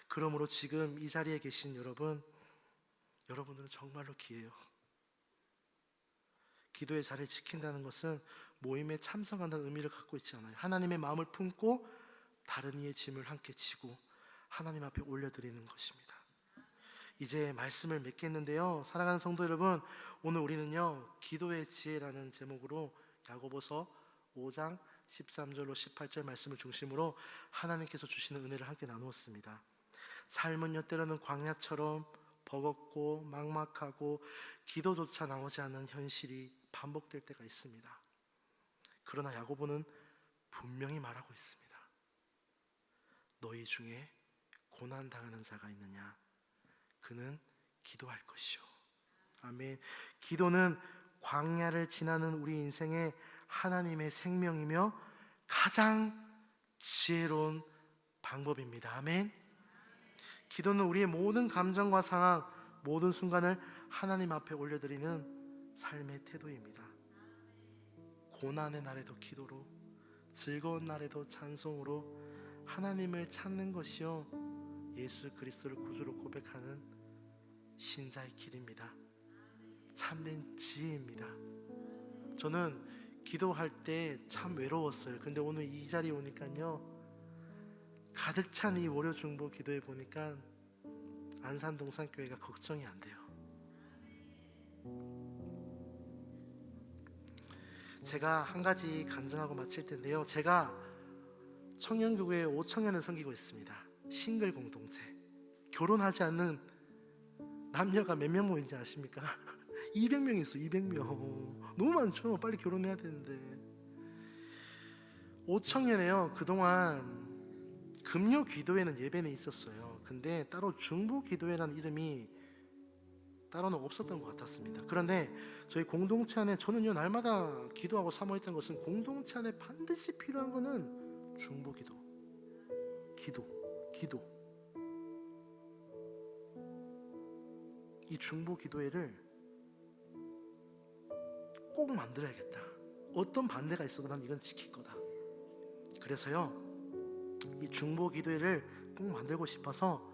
그러므로 지금 이 자리에 계신 여러분들은 정말로 기회예요. 기도의 자리를 지킨다는 것은 모임에 참석한다는 의미를 갖고 있지 않아요. 하나님의 마음을 품고 다른 이의 짐을 함께 지고 하나님 앞에 올려드리는 것입니다. 이제 말씀을 맺겠는데요, 사랑하는 성도 여러분, 오늘 우리는요 기도의 지혜라는 제목으로 야고보서 5장 13절로 18절 말씀을 중심으로 하나님께서 주시는 은혜를 함께 나누었습니다. 삶은요 때로는 광야처럼 버겁고 막막하고 기도조차 나오지 않는 현실이 반복될 때가 있습니다. 그러나 야고보는 분명히 말하고 있습니다. 너희 중에 고난당하는 자가 있느냐? 그는 기도할 것이요. 아멘. 기도는 광야를 지나는 우리 인생의 하나님의 생명이며 가장 지혜로운 방법입니다. 아멘. 기도는 우리의 모든 감정과 상황, 모든 순간을 하나님 앞에 올려드리는 삶의 태도입니다. 고난의 날에도 기도로, 즐거운 날에도 찬송으로 하나님을 찾는 것이요 예수 그리스도를 구주로 고백하는 신자의 길입니다. 참된 지혜입니다. 저는 기도할 때 참 외로웠어요. 근데 오늘 이 자리에 오니까요, 가득 찬 이 월요 중보 기도에 보니까 안산 동산교회가 걱정이 안 돼요. 제가 한 가지 간증하고 마칠 텐데요, 제가 청년교회 5청년을 섬기고 있습니다. 싱글 공동체. 결혼하지 않는 남녀가 몇 명 모인지 아십니까? 200명 있어. 200명. 너무 많죠. 빨리 결혼해야 되는데. 5청년에요 그동안 금요 기도회는 예배는 있었어요. 근데 따로 중보 기도회라는 이름이 따로는 없었던 것 같았습니다. 그런데 저희 공동체 안에, 저는요 날마다 기도하고 사모했던 것은, 공동체 안에 반드시 필요한 것은 중보 기도, 기도. 이 중보 기도회를 꼭 만들어야겠다. 어떤 반대가 있어도 난 이건 지킬 거다. 그래서요 이 중보 기도회를 꼭 만들고 싶어서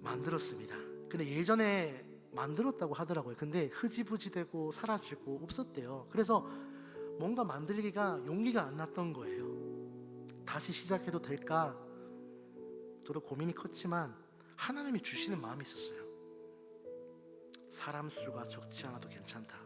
만들었습니다. 근데 예전에 만들었다고 하더라고요. 근데 흐지부지 되고 사라지고 없었대요. 그래서 뭔가 만들기가 용기가 안 났던 거예요. 다시 시작해도 될까? 저도 고민이 컸지만 하나님이 주시는 마음이 있었어요. 사람 수가 적지 않아도 괜찮다.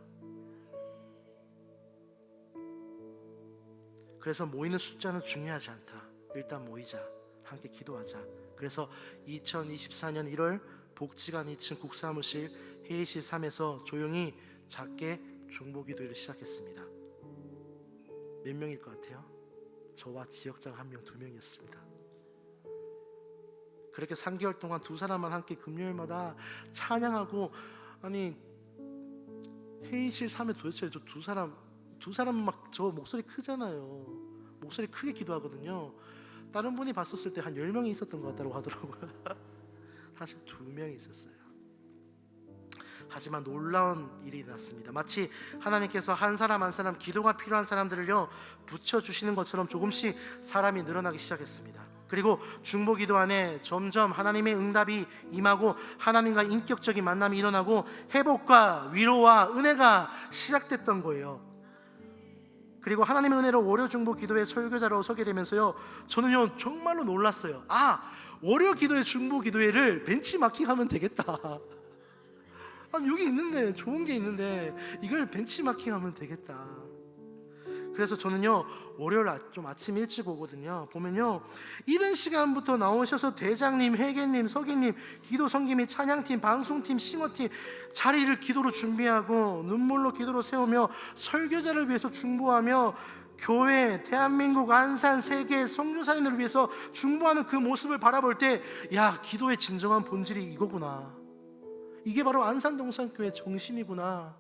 그래서 모이는 숫자는 중요하지 않다. 일단 모이자, 함께 기도하자. 그래서 2024년 1월 복지관 2층 국사무실 회의실 3에서 조용히 작게 중보기도회를 시작했습니다. 몇 명일 것 같아요? 저와 지역장 1명, 2명이었습니다. 그렇게 3개월 동안 두 사람만 함께 금요일마다 찬양하고, 아니 회의실 사면 도대체 저 두 사람 막 저 목소리 크잖아요. 목소리 크게 기도하거든요. 다른 분이 봤었을 때 한 10명이 있었던 것 같다고 하더라고요. 사실 2명이 있었어요. 하지만 놀라운 일이 났습니다. 마치 하나님께서 한 사람 한 사람 기도가 필요한 사람들을요 붙여주시는 것처럼 조금씩 사람이 늘어나기 시작했습니다. 그리고 중보기도 안에 점점 하나님의 응답이 임하고 하나님과 인격적인 만남이 일어나고 회복과 위로와 은혜가 시작됐던 거예요. 그리고 하나님의 은혜로 월요 중보 기도의 설교자로 서게 되면서요, 저는요 정말로 놀랐어요. 월요 기도회 중보 기도회를 벤치마킹하면 되겠다. 아니 여기 있는데, 좋은 게 있는데 이걸 벤치마킹하면 되겠다. 그래서 저는요 월요일 좀 아침 일찍 오거든요. 보면요 이른 시간부터 나오셔서 대장님, 회계님, 서기님, 기도 성김이 찬양팀, 방송팀, 싱어팀 자리를 기도로 준비하고 눈물로 기도로 세우며 설교자를 위해서 중보하며 교회, 대한민국, 안산, 세계 선교사님들을 위해서 중보하는 그 모습을 바라볼 때, 야, 기도의 진정한 본질이 이거구나, 이게 바로 안산동산교회 정신이구나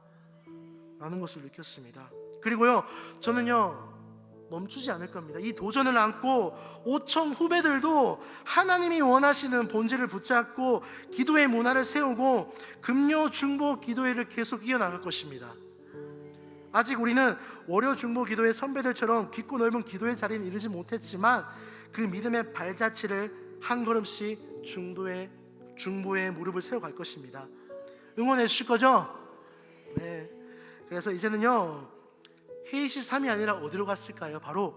라는 것을 느꼈습니다. 그리고요 저는요 멈추지 않을 겁니다. 이 도전을 안고 5천 후배들도 하나님이 원하시는 본질을 붙잡고 기도의 문화를 세우고 금요 중보 기도회를 계속 이어나갈 것입니다. 아직 우리는 월요 중보 기도회 선배들처럼 깊고 넓은 기도의 자리는 이르지 못했지만 그 믿음의 발자취를 한 걸음씩 중보의 무릎을 세워갈 것입니다. 응원해 주실 거죠? 네. 그래서 이제는요 회의실 3이 아니라 어디로 갔을까요? 바로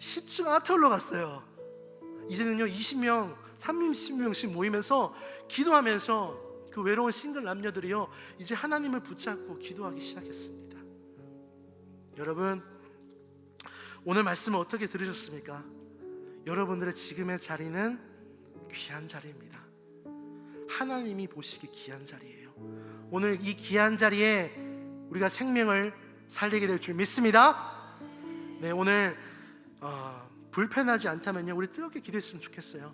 10층 아트홀로 갔어요. 이제는요 20명, 30명씩 모이면서 기도하면서 그 외로운 싱글 남녀들이요 이제 하나님을 붙잡고 기도하기 시작했습니다. 여러분, 오늘 말씀을 어떻게 들으셨습니까? 여러분들의 지금의 자리는 귀한 자리입니다. 하나님이 보시기 귀한 자리예요. 오늘 이 귀한 자리에 우리가 생명을 살리게 될 줄 믿습니다. 네, 오늘 불편하지 않다면요 우리 뜨겁게 기도했으면 좋겠어요.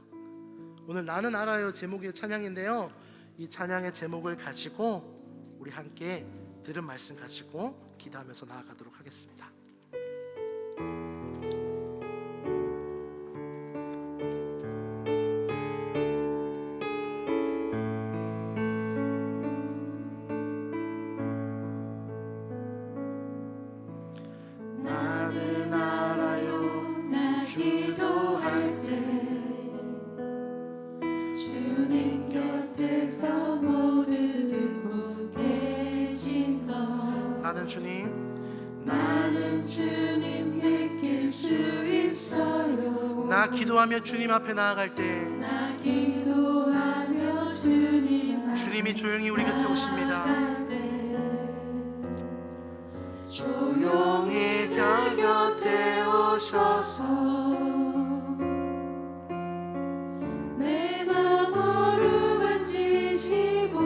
오늘 나는 알아요 제목의 찬양인데요, 이 찬양의 제목을 가지고 우리 함께 들은 말씀 가지고 기도하면서 나아가도록 하겠습니다. 나는 알아요 나 기도할 때 주님 곁에서 모두 듣고 계신 것. 나는 주님 느낄 수 있어요. 나 기도하며 주님 앞에 나아갈 때 나 기도하며 주님이 조용히 우리 곁에 오십니다. 조용히 곁에 오셔서 내 맘 어루만지시고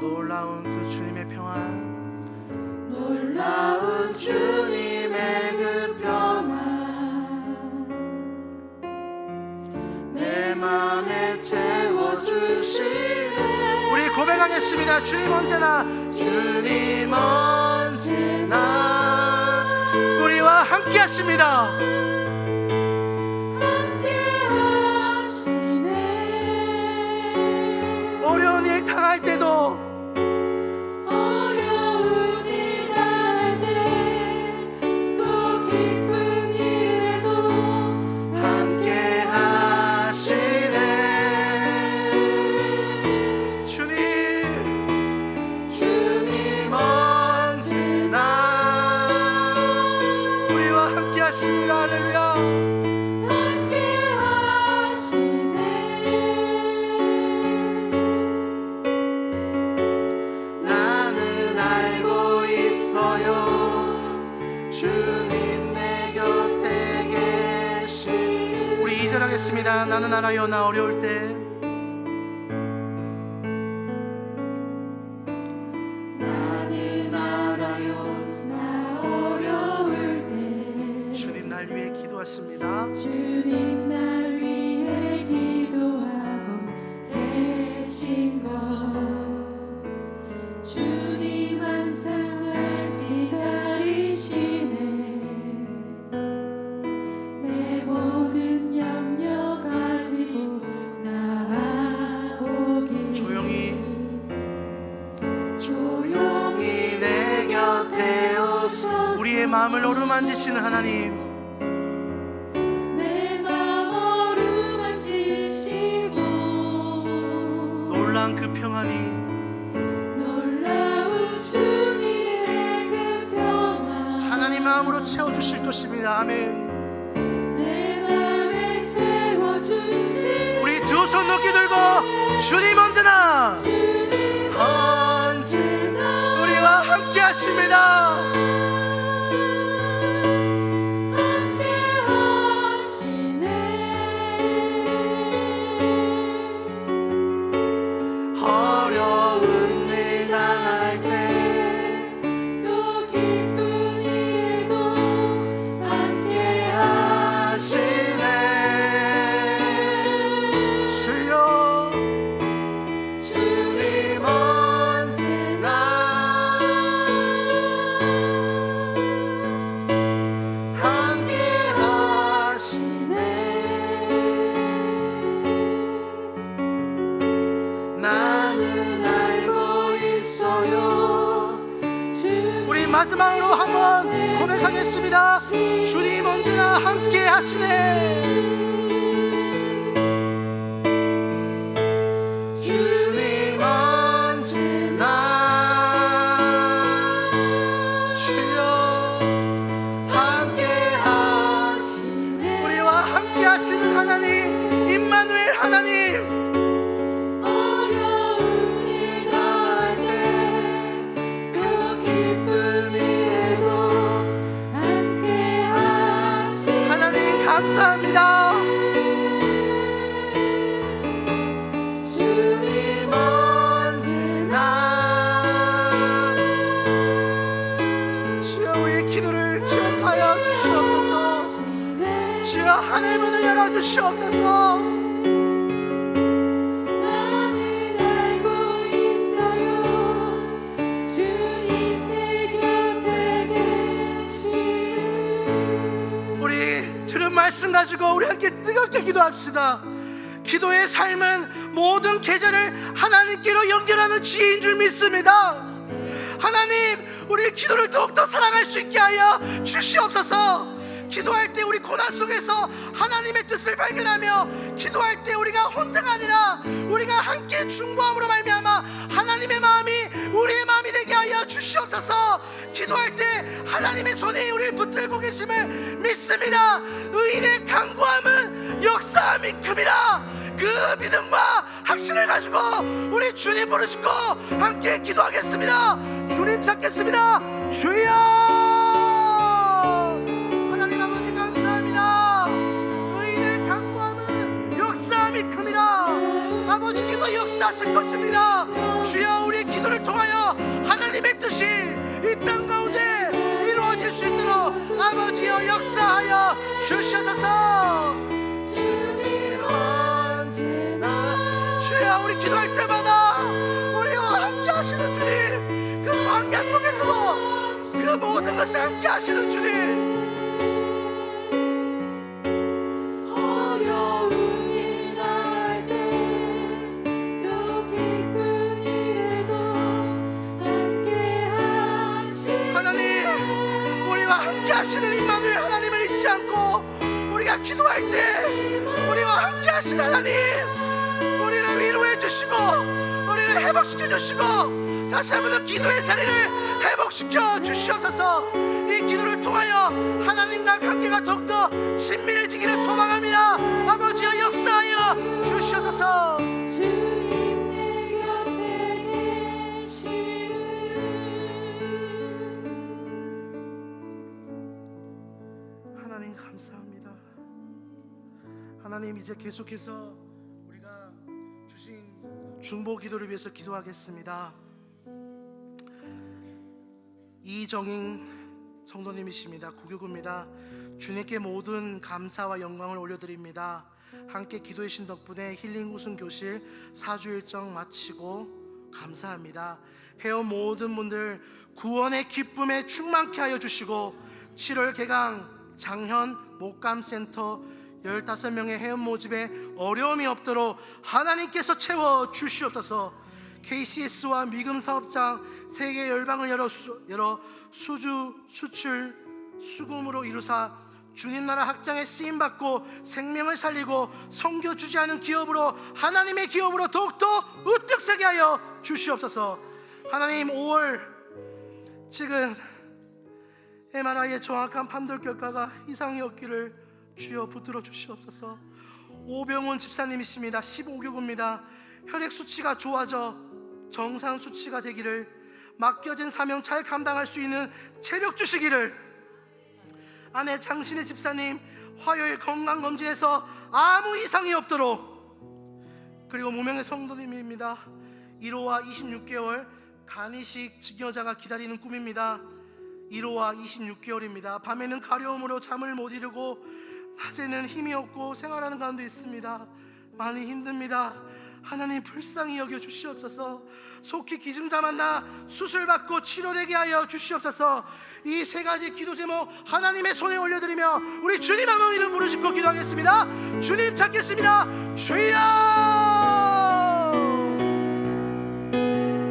놀라운 그 주님의 평안, 놀라운 주님의 그 평안 내 맘에 채워주시네. 우리 고백하겠습니다. 주님 언제나 우리와 함께 하십니다. 어려운 일 당할 때도 하겠습니다. 나는 알아요 나 어려울 때 나는 알아요 나 어려울 때 주님 날 위해 기도하십니다. 주님 날 위해 기도하십니다. 주신 것 주님 항상 날 기다리시네 내 모든 염려 가지고 나아오길 조용히 내 곁에 오셔서 우리의 마음을 어루만지시는 하나님, 내 마음 어루만지시고 놀라운 그 평안이 놀라운 주님의 그 평안 하나님 마음으로 채워주실 것입니다. 아멘. 내 맘에 채워주시 우리 두 손 높게 들고 주님 언제나 언제나 우리와 함께 하십니다. 함께 하시네 어려운 일 당할 때 또 기쁜 일도 함께 하시네. 주여 주님 언제나 함께 하시네. 나는 알고 있어요. 우리 마지막으로 한번 고백하겠습니다. 주님 언제나 함께 하시네. 주님 언제나 주여 함께 하시네. 우리와 함께 하시는 하나님, 임마누엘 하나님, 어려운 일 당할 때그 기쁜 일에도 함께 하시네 하나님 감사합니다. 주님 언제나 주여 우리의 기도를 기억하여 주시옵소서. 주여 하늘 문을 열어주시옵소서. 나는 알고 있어요 주님 내 곁에 계시는 우리 들은 말씀 가지고 우리 함께 뜨겁게 기도합시다. 기도의 삶은 모든 계절을 하나님께로 연결하는 지혜인 줄 믿습니다. 하나님, 우리 기도를 더욱더 사랑할 수 있게 하여 주시옵소서. 기도할 때 우리 고난 속에서 하나님의 뜻을 발견하며 기도할 때 우리가 혼자가 아니라 우리가 함께 중보함으로 말미암아 하나님의 마음이 우리의 마음이 되게 하여 주시옵소서. 기도할 때 하나님의 손이 우리를 붙들고 계심을 믿습니다. 의인의 간구함은 역사함이 큼이라. 그 믿음과 확신을 가지고 우리 주님 부르시고 함께 기도하겠습니다. 주님 찾겠습니다. 주여, 하나님 아버지 감사합니다. 의인의 간구함은 역사함이 큼이라. 아버지께서 역사하실 것입니다. 주여, 우리의 기도를 통하여 하나님의 뜻이 이 땅 가운데 이루어질 수 있도록 아버지여 역사하여 주시옵소서. 주님 언제나 주여, 우리 기도할 때마다 우리와 함께 하시는 주님, 그 광야 속에서도 그 모든 것을 함께 하시는 주님, 어려운 일 당할 때또 기쁜 일에도 함께 하시네 하나님, 우리와 함께 하시는 임마누엘 하나님을 잊지 않고 우리가 기도할 때 우리와 함께 하시는 하나님, 우리를 위로해 주시고 우리를 회복시켜 주시고 다시 한번 기도의 자리를 회복시켜 주시옵소서. 이 기도를 통하여 하나님과 관계가 더욱더 친밀해지기를 소망합니다. 아버지여 역사하여 주시옵소서. 주님 내 곁에 계시는 하나님 감사합니다. 하나님, 이제 계속해서 우리가 주신 중보 기도를 위해서 기도하겠습니다. 이정인 성도님이십니다. 구교구입니다. 주님께 모든 감사와 영광을 올려드립니다. 함께 기도해 주신 덕분에 힐링 웃음 교실 4주 일정 마치고 감사합니다. 회원 모든 분들 구원의 기쁨에 충만케 하여 주시고 7월 개강 장현 목감센터 15명의 회원 모집에 어려움이 없도록 하나님께서 채워 주시옵소서. KCS와 미금 사업장 세계 열방을 열어 수주 수출 수금으로 이루사 주님 나라 확장에 쓰임받고 생명을 살리고 선교 주지하는 기업으로 하나님의 기업으로 더욱더 우뚝 서게 하여 주시옵소서. 하나님 5월 지금 MRI의 정확한 판독 결과가 이상이 없기를 주여 붙들어 주시옵소서. 오병훈 집사님이십니다. 15교구입니다. 혈액 수치가 좋아져 정상 수치가 되기를, 맡겨진 사명 잘 감당할 수 있는 체력 주시기를, 아내 장신혜 집사님 화요일 건강검진에서 아무 이상이 없도록, 그리고 무명의 성도님입니다. 1호와 26개월 간이식 증여자가 기다리는 꿈입니다. 1호와 26개월입니다. 밤에는 가려움으로 잠을 못 이루고 낮에는 힘이 없고 생활하는 가운데 있습니다. 많이 힘듭니다. 하나님 불쌍히 여겨 주시옵소서. 속히 기증자 만나 수술받고 치료되게 하여 주시옵소서. 이 세 가지 기도 제목 하나님의 손에 올려드리며 우리 주님 한번 이름 부르짖고 기도하겠습니다. 주님 찾겠습니다. 주여!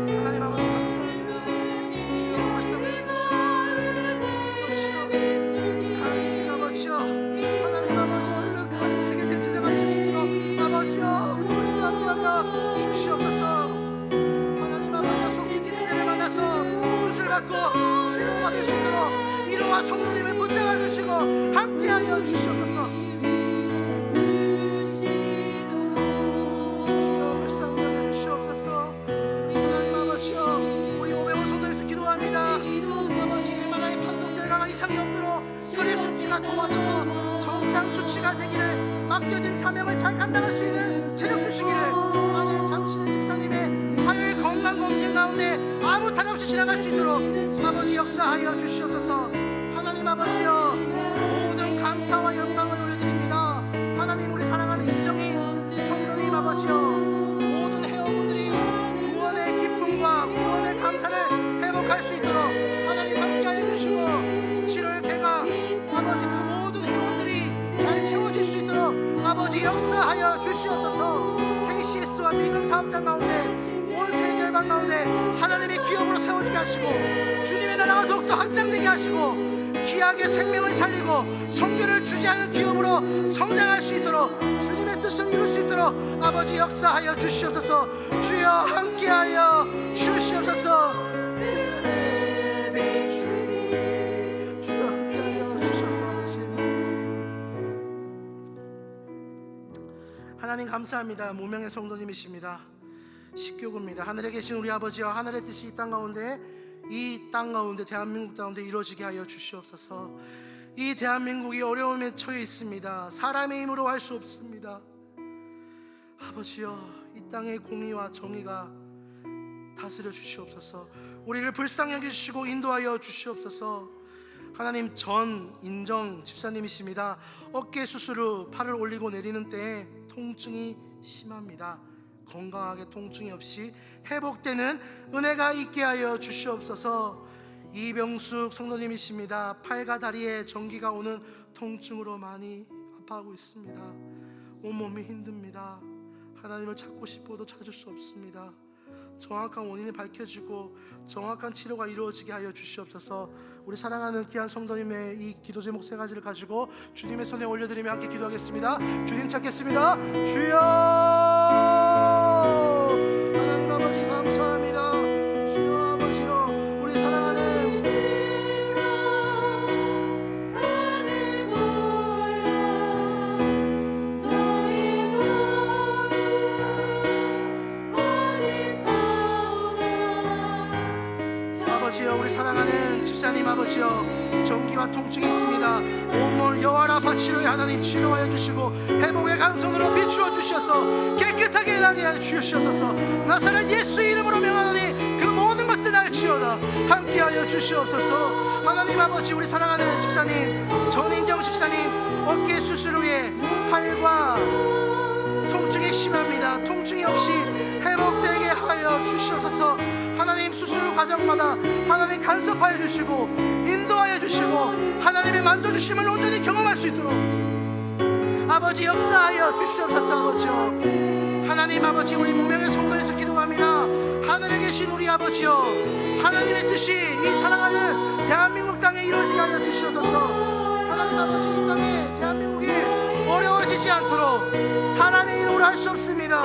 하나님 아버지 감사합니다. 주여 불쌍히 여겨주시옵소서. 간이식 아버지여, 하나님 아버지 얼른 간이식의 대체자가 주시기로 아버지여 불쌍히 여겨 주시옵소서. 하나님 아버지여 속히 기증자를 만나서 수술받고 치료받을 수 있도록 이로와 성도님을 붙잡아 주시고 함께하여 주시옵소서. 주여 불쌍히 여겨 주시옵소서. 하나님 아버지여 우리 오병훈 성도님께서 기도합니다. 아버지 MRI 판독 결과가 이상이 없도록 혈액 수치가 좋아져서 정상 수치가 되기를, 맡겨진 사명을 잘 감당할 수 있는 체력 주시기를, 아내 장신혜 집사님의 화요일 건강검진 가운데 아무 탈 없이 지나갈 수 있도록 아버지 역사하여 주시옵소서. 하나님 아버지여 모든 감사와 영광을 올려드립니다. 하나님 우리 사랑하는 이정희 성도님 아버지여, 모든 회원분들이 구원의 기쁨과 구원의 감사를 회복할 수 있도록 하나님 함께하여 주시고 7월 개강 아버지 그 모든 회원들이 잘 채워질 수 있도록 아버지 역사하여 주시옵소서. KCS와 미금 사업장 가운데 온 세계 열방 가운데 하나님의 기업으로 세워지게 하시고 주님의 나라가 더욱더 확장되게 하시고 기약의 생명을 살리고 성결을 주지하는 기업으로 성장할 수 있도록 주님의 뜻을 이룰 수 있도록 아버지 역사하여 주시옵소서. 주여 함께하여 주시옵소서. 은혜 비추니 주여 함께하여 주시옵소서. 하나님 감사합니다. 무명의 성도님이십니다. 십교구입니다. 하늘에 계신 우리 아버지여, 하늘의 뜻이 이 땅 가운데 대한민국 가운데 이루어지게 하여 주시옵소서. 이 대한민국이 어려움에 처해 있습니다. 사람의 힘으로 할 수 없습니다. 아버지여 이 땅의 공의와 정의가 다스려 주시옵소서. 우리를 불쌍히 여기시고 인도하여 주시옵소서. 하나님 전인정 집사님이십니다. 어깨 수술 후 팔을 올리고 내리는 때에 통증이 심합니다. 건강하게 통증이 없이 회복되는 은혜가 있게 하여 주시옵소서. 이병숙 성도님이십니다. 팔과 다리에 전기가 오는 통증으로 많이 아파하고 있습니다. 온몸이 힘듭니다. 하나님을 찾고 싶어도 찾을 수 없습니다. 정확한 원인이 밝혀지고 정확한 치료가 이루어지게 하여 주시옵소서. 우리 사랑하는 귀한 성도님의 이 기도 제목 세 가지를 가지고 주님의 손에 올려드리며 함께 기도하겠습니다. 주님 찾겠습니다. 주여! 하나님 아버지 감사합니다. 주여 아버지여 우리 사랑하는 아버지여, 우리 사랑하는 집사님 아버지여, 전기와 통증이 있습니다. 온몸 여와라 치료에 하나님 치료하여 주시고 회복의 강선으로 비추어 주셔서 깨끗하게 나게 하여 주시옵소서. 나사렛 예수 이름으로 명하노니 그 모든 것들 날지어다 함께하여 주시옵소서. 하나님 아버지 우리 사랑하는 집사님 전인정 집사님 어깨 수술 후에 팔과 통증이 심합니다. 통증이 없이 회복되게 하여 주시옵소서. 하나님 수술 후 과정마다 하나님 간섭하여 주시고 인도하여 주시고 하나님의 만져주심을 온전히 경험할 수 있도록 아버지 역사하여 주시옵소서. 아버지요, 하나님 아버지, 우리 무명의 성도에서 기도합니다. 하늘에 계신 우리 아버지요, 하나님의 뜻이 이 사랑하는 대한민국 땅에 이루어지게 하여 주시옵소서. 하나님 아버지, 이 땅에 대한민국이 어려워지지 않도록 사람의 이름으로 할 수 없습니다.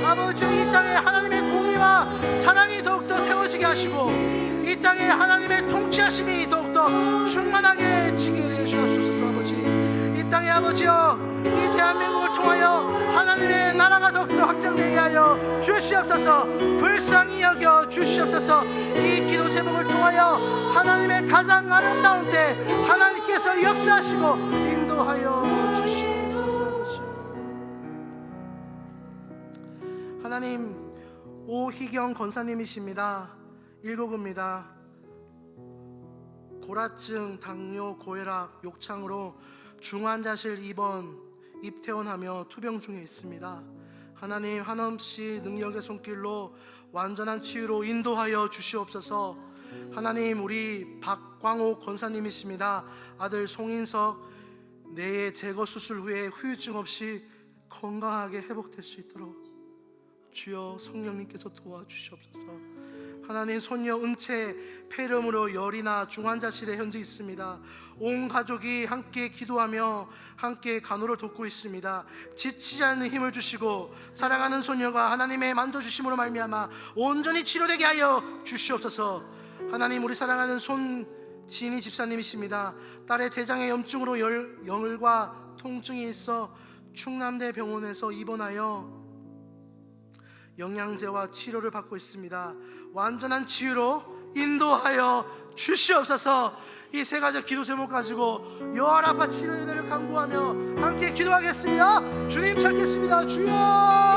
아버지, 이 땅에 하나님의 공의와 사랑이 더욱더 세워지게 하시고 이 땅에 하나님의 통치하심이 더욱더 충만하게 지게 해 주옵소서. 아버지, 이 땅에 아버지여, 이 대한민국을 통하여 하나님의 나라가 더욱더 확장되게 하여 주시옵소서. 불쌍히 여겨 주시옵소서. 이 기도 제목을 통하여 하나님의 가장 아름다운 때 하나님께서 역사하시고 인도하여 주시옵소서. 하나님, 오희경 권사님이십니다. 1곡입니다. 고라증, 당뇨, 고혈압, 욕창으로 중환자실 입원, 입퇴원하며 투병 중에 있습니다. 하나님, 한없이 능력의 손길로 완전한 치유로 인도하여 주시옵소서. 하나님, 우리 박광호 권사님이십니다. 아들 송인석, 뇌의 제거 수술 후에 후유증 없이 건강하게 회복될 수 있도록 주여 성령님께서 도와주시옵소서. 하나님, 손녀 은채 폐렴으로 열이나 중환자실에 현재 있습니다. 온 가족이 함께 기도하며 함께 간호를 돕고 있습니다. 지치지 않는 힘을 주시고 사랑하는 손녀가 하나님의 만져주심으로 말미암아 온전히 치료되게 하여 주시옵소서. 하나님, 우리 사랑하는 손진희 집사님이십니다. 딸의 대장의 염증으로 열과 통증이 있어 충남대 병원에서 입원하여 영양제와 치료를 받고 있습니다. 완전한 치유로 인도하여 주시옵소서. 이 세 가지 기도 제목 가지고 여호와라파 치료의 은혜를 간구하며 함께 기도하겠습니다. 주님 찾겠습니다. 주여.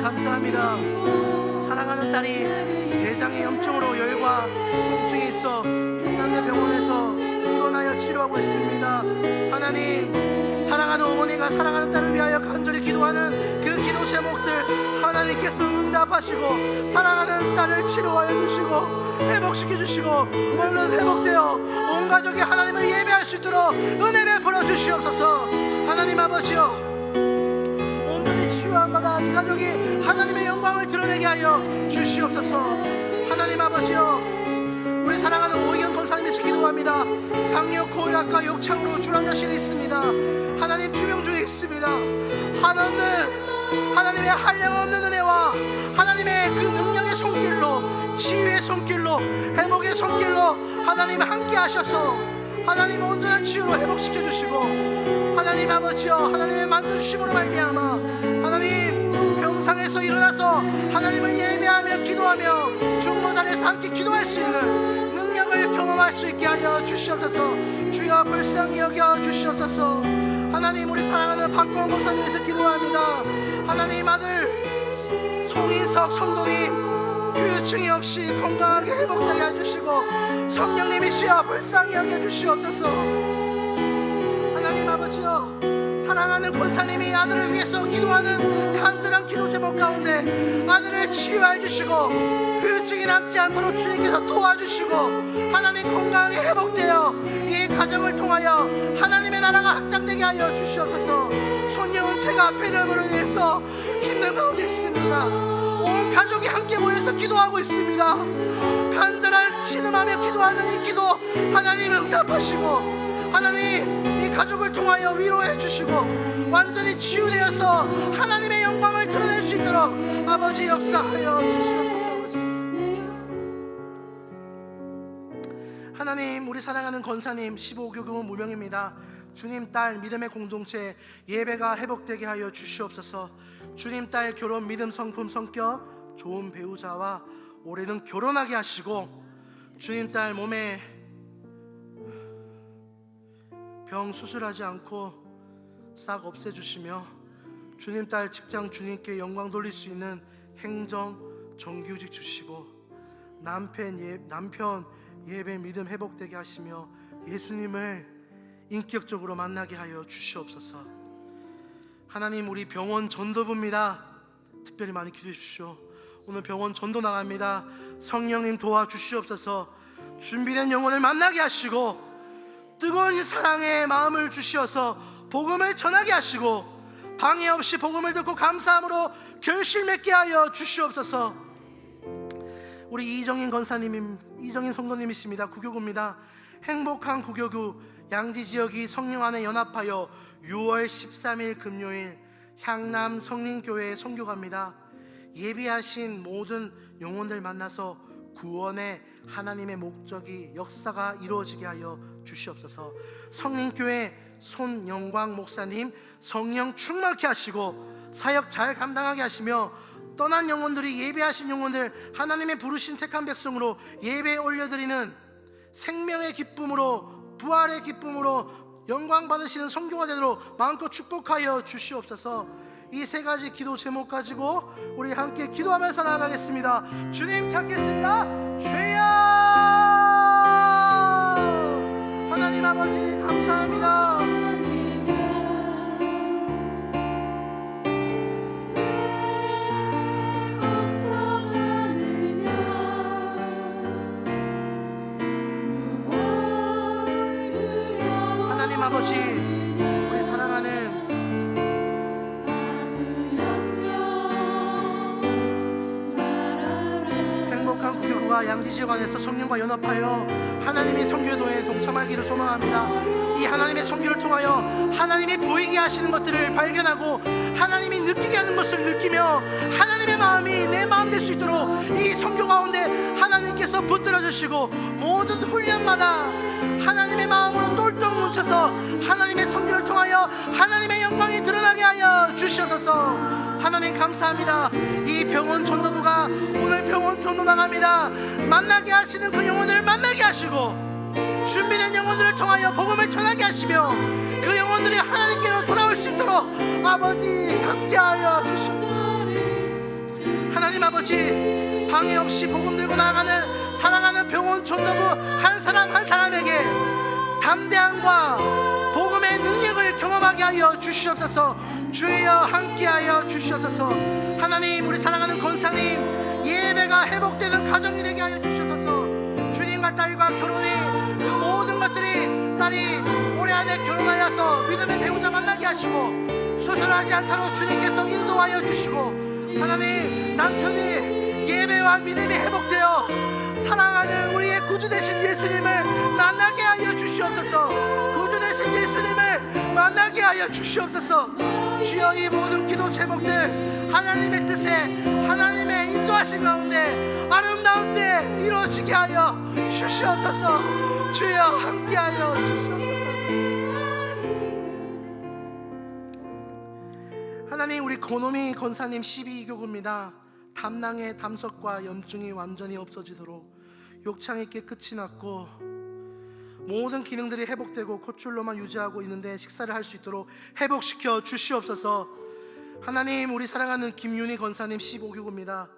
감사합니다. 사랑하는 딸이 대장의 염증으로 열과 통증이 있어 충남대 병원에서 입원하여 치료하고 있습니다. 하나님, 사랑하는 어머니가 사랑하는 딸을 위하여 간절히 기도하는 그 기도 제목들 하나님께서 응답하시고 사랑하는 딸을 치료하여 주시고 회복시켜 주시고 얼른 회복되어 온 가족이 하나님을 예배할 수 있도록 은혜를 베풀어 주시옵소서. 하나님 아버지여, 치유함마다 이 가족이 하나님의 영광을 드러내게 하여 주시옵소서. 하나님 아버지여, 우리 사랑하는 오희경 권사님에서 기도합니다. 당뇨, 고혈압과 욕창으로 중환자실에 있습니다. 하나님, 투병 중에 있습니다. 한없는 하나님의 한량없는 은혜와 하나님의 그 능력의 손길로, 치유의 손길로, 회복의 손길로 하나님 함께 하셔서 하나님 온전한 치유로 회복시켜 주시고 하나님 아버지여, 하나님의 만져주심으로 말미암아 하나님 병상에서 일어나서 하나님을 예배하며 기도하며 중보 자리에서 함께 기도할 수 있는 능력을 경험할 수 있게 하여 주시옵소서. 주여 불쌍히 여겨 주시옵소서. 하나님, 우리 사랑하는 박광호 목사님에서 기도합니다. 하나님 아들 송인석 성도님 후유증이 없이 건강하게 회복되게 해주시고 성령님이시여 불쌍히 여겨주시옵소서. 하나님 아버지여, 사랑하는 권사님이 아들을 위해서 기도하는 간절한 기도 제목 가운데 아들을 치유해 주시고 후유증이 남지 않도록 주님께서 도와주시고 하나님 건강하게 회복되어 이 가정을 통하여 하나님의 나라가 확장되게 하여 주시옵소서. 손녀 은채가 폐렴으로 인해서 힘든 가운데 있습니다. 온 가족이 함께 모여서 기도하고 있습니다. 간절한 신음하며 기도하는 이 기도 하나님 응답하시고 하나님 이 가족을 통하여 위로해 주시고 완전히 치유되어서 하나님의 영광을 드러낼 수 있도록 아버지 역사하여 주시옵소서. 아버지 하나님, 우리 사랑하는 권사님 15교금은 무명입니다. 주님 딸 믿음의 공동체 예배가 회복되게 하여 주시옵소서. 주님 딸 결혼 믿음 성품 성격 좋은 배우자와 올해는 결혼하게 하시고 주님 딸 몸에 병 수술하지 않고 싹 없애주시며 주님 딸 직장 주님께 영광 돌릴 수 있는 행정 정규직 주시고 남편 예배 믿음 회복되게 하시며 예수님을 인격적으로 만나게 하여 주시옵소서. 하나님, 우리 병원 전도부입니다. 특별히 많이 기도해 주십시오. 오늘 병원 전도 나갑니다. 성령님 도와주시옵소서. 준비된 영혼을 만나게 하시고 뜨거운 사랑의 마음을 주시어서 복음을 전하게 하시고 방해 없이 복음을 듣고 감사함으로 결실 맺게 하여 주시옵소서. 우리 이정인 성도님이십니다. 구교구입니다. 행복한 구교구 양지지역이 성령 안에 연합하여 6월 13일 금요일 향남 성린교회에 선교갑니다. 예비하신 모든 영혼들 만나서 구원의 하나님의 목적이 역사가 이루어지게 하여 주시옵소서. 성린교회 손영광 목사님 성령 충만케 하시고 사역 잘 감당하게 하시며 떠난 영혼들이 예배하신 영혼들 하나님의 부르신 택한 백성으로 예배에 올려드리는 생명의 기쁨으로 부활의 기쁨으로 영광 받으시는 성교가 되도록 마음껏 축복하여 주시옵소서. 이 세 가지 기도 제목 가지고 우리 함께 기도하면서 나아가겠습니다. 주님 찾겠습니다. 주여! 하나님 아버지 감사합니다. 하나님 아버지, 우리 사랑하는 행복한 구교구가 양지지역 안에서 성령과 연합하여 하나님의 선교도에 동참하기를 소망합니다. 이 하나님의 선교를 통하여 하나님이 보이게 하시는 것들을 발견하고 하나님이 느끼게 하는 것을 느끼며 하나님의 마음이 내 마음 될 수 있도록 이 선교 가운데 하나님께서 붙들어 주시고 모든 훈련마다 하나님의 마음으로 똘똘 뭉쳐서 하나님의 선교를 통하여 하나님의 영광이 드러나게 하여 주시옵소서. 하나님 감사합니다. 이 병원 전도부가 오늘 병원 전도 나갑니다. 만나게 하시는 그 영혼들을 만나게 하시고 준비된 영혼들을 통하여 복음을 전하게 하시며 그 영혼들이 하나님께로 돌아올 수 있도록 아버지 함께하여 주시옵소서. 하나님 아버지, 방해 없이 복음 들고 나아가는 사랑하는 병원 전도부 한 사람 한 사람에게 담대함과 복음의 능력을 경험하게 하여 주시옵소서. 주여 함께하여 주시옵소서. 하나님, 우리 사랑하는 권사님 예배가 회복되는 가정이 되게 하여 주시옵소서. 주님과 딸과 결혼이 그 모든 것들이 딸이 올해 안에 결혼하여서 믿음의 배우자 만나게 하시고 수술하지 않도록 주님께서 인도하여 주시고 하나님, 남편이 예배와 믿음이 회복되어 사랑하는 우리의 구주 되신 예수님을 만나게 하여 주시옵소서. 구주 되신 예수님을 만나게 하여 주시옵소서. 주여, 이 모든 기도 제목들 하나님의 뜻에 하나님의 인도하신 가운데 아름다운 때 이루어지게 하여 주시옵소서. 주여 함께 하여 주시옵소서. 하나님, 우리 고노미 권사님 12교구입니다. 담낭의 담석과 염증이 완전히 없어지도록 욕창이 깨끗이 낫고 모든 기능들이 회복되고 고출로만 유지하고 있는데 식사를 할 수 있도록 회복시켜 주시옵소서. 하나님, 우리 사랑하는 김윤희 권사님 15교구입니다.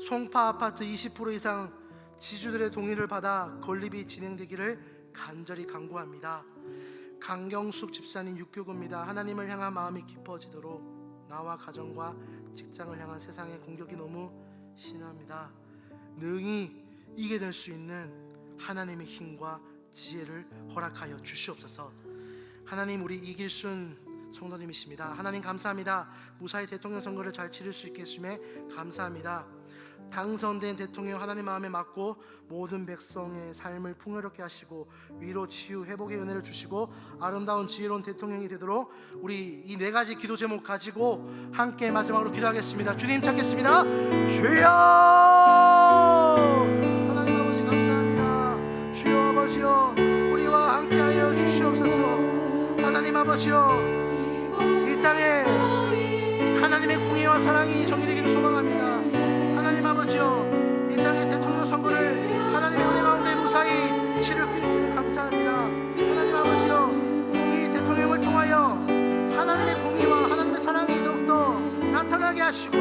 송파 아파트 20% 이상 지주들의 동의를 받아 건립이 진행되기를 간절히 간구합니다. 강경숙 집사님 6교구입니다. 하나님을 향한 마음이 깊어지도록 나와 가정과 직장을 향한 세상의 공격이 너무 심합니다. 능히 이겨낼 수 있는 하나님의 힘과 지혜를 허락하여 주시옵소서. 하나님, 우리 이길순 성도님이십니다. 하나님 감사합니다. 무사히 대통령 선거를 잘 치를 수 있게 해주심에 감사합니다. 당선된 대통령 하나님 마음에 맞고 모든 백성의 삶을 풍요롭게 하시고 위로 치유 회복의 은혜를 주시고 아름다운 지혜로운 대통령이 되도록 우리 이 네 가지 기도 제목 가지고 함께 마지막으로 기도하겠습니다. 주님 찾겠습니다. 주여! 하나님 아버지 감사합니다. 주여 아버지여, 우리와 함께하여 주시옵소서. 하나님 아버지여, 이 땅에 하나님의 공의와 사랑이 정의되기를 소망합니다. 하나님 아버지여, 이 땅의 대통령 선거를 하나님의 은혜 가운데 무사히 치를 수 있기를 감사합니다. 하나님 아버지여, 이 대통령을 통하여 하나님 충만하게 하시고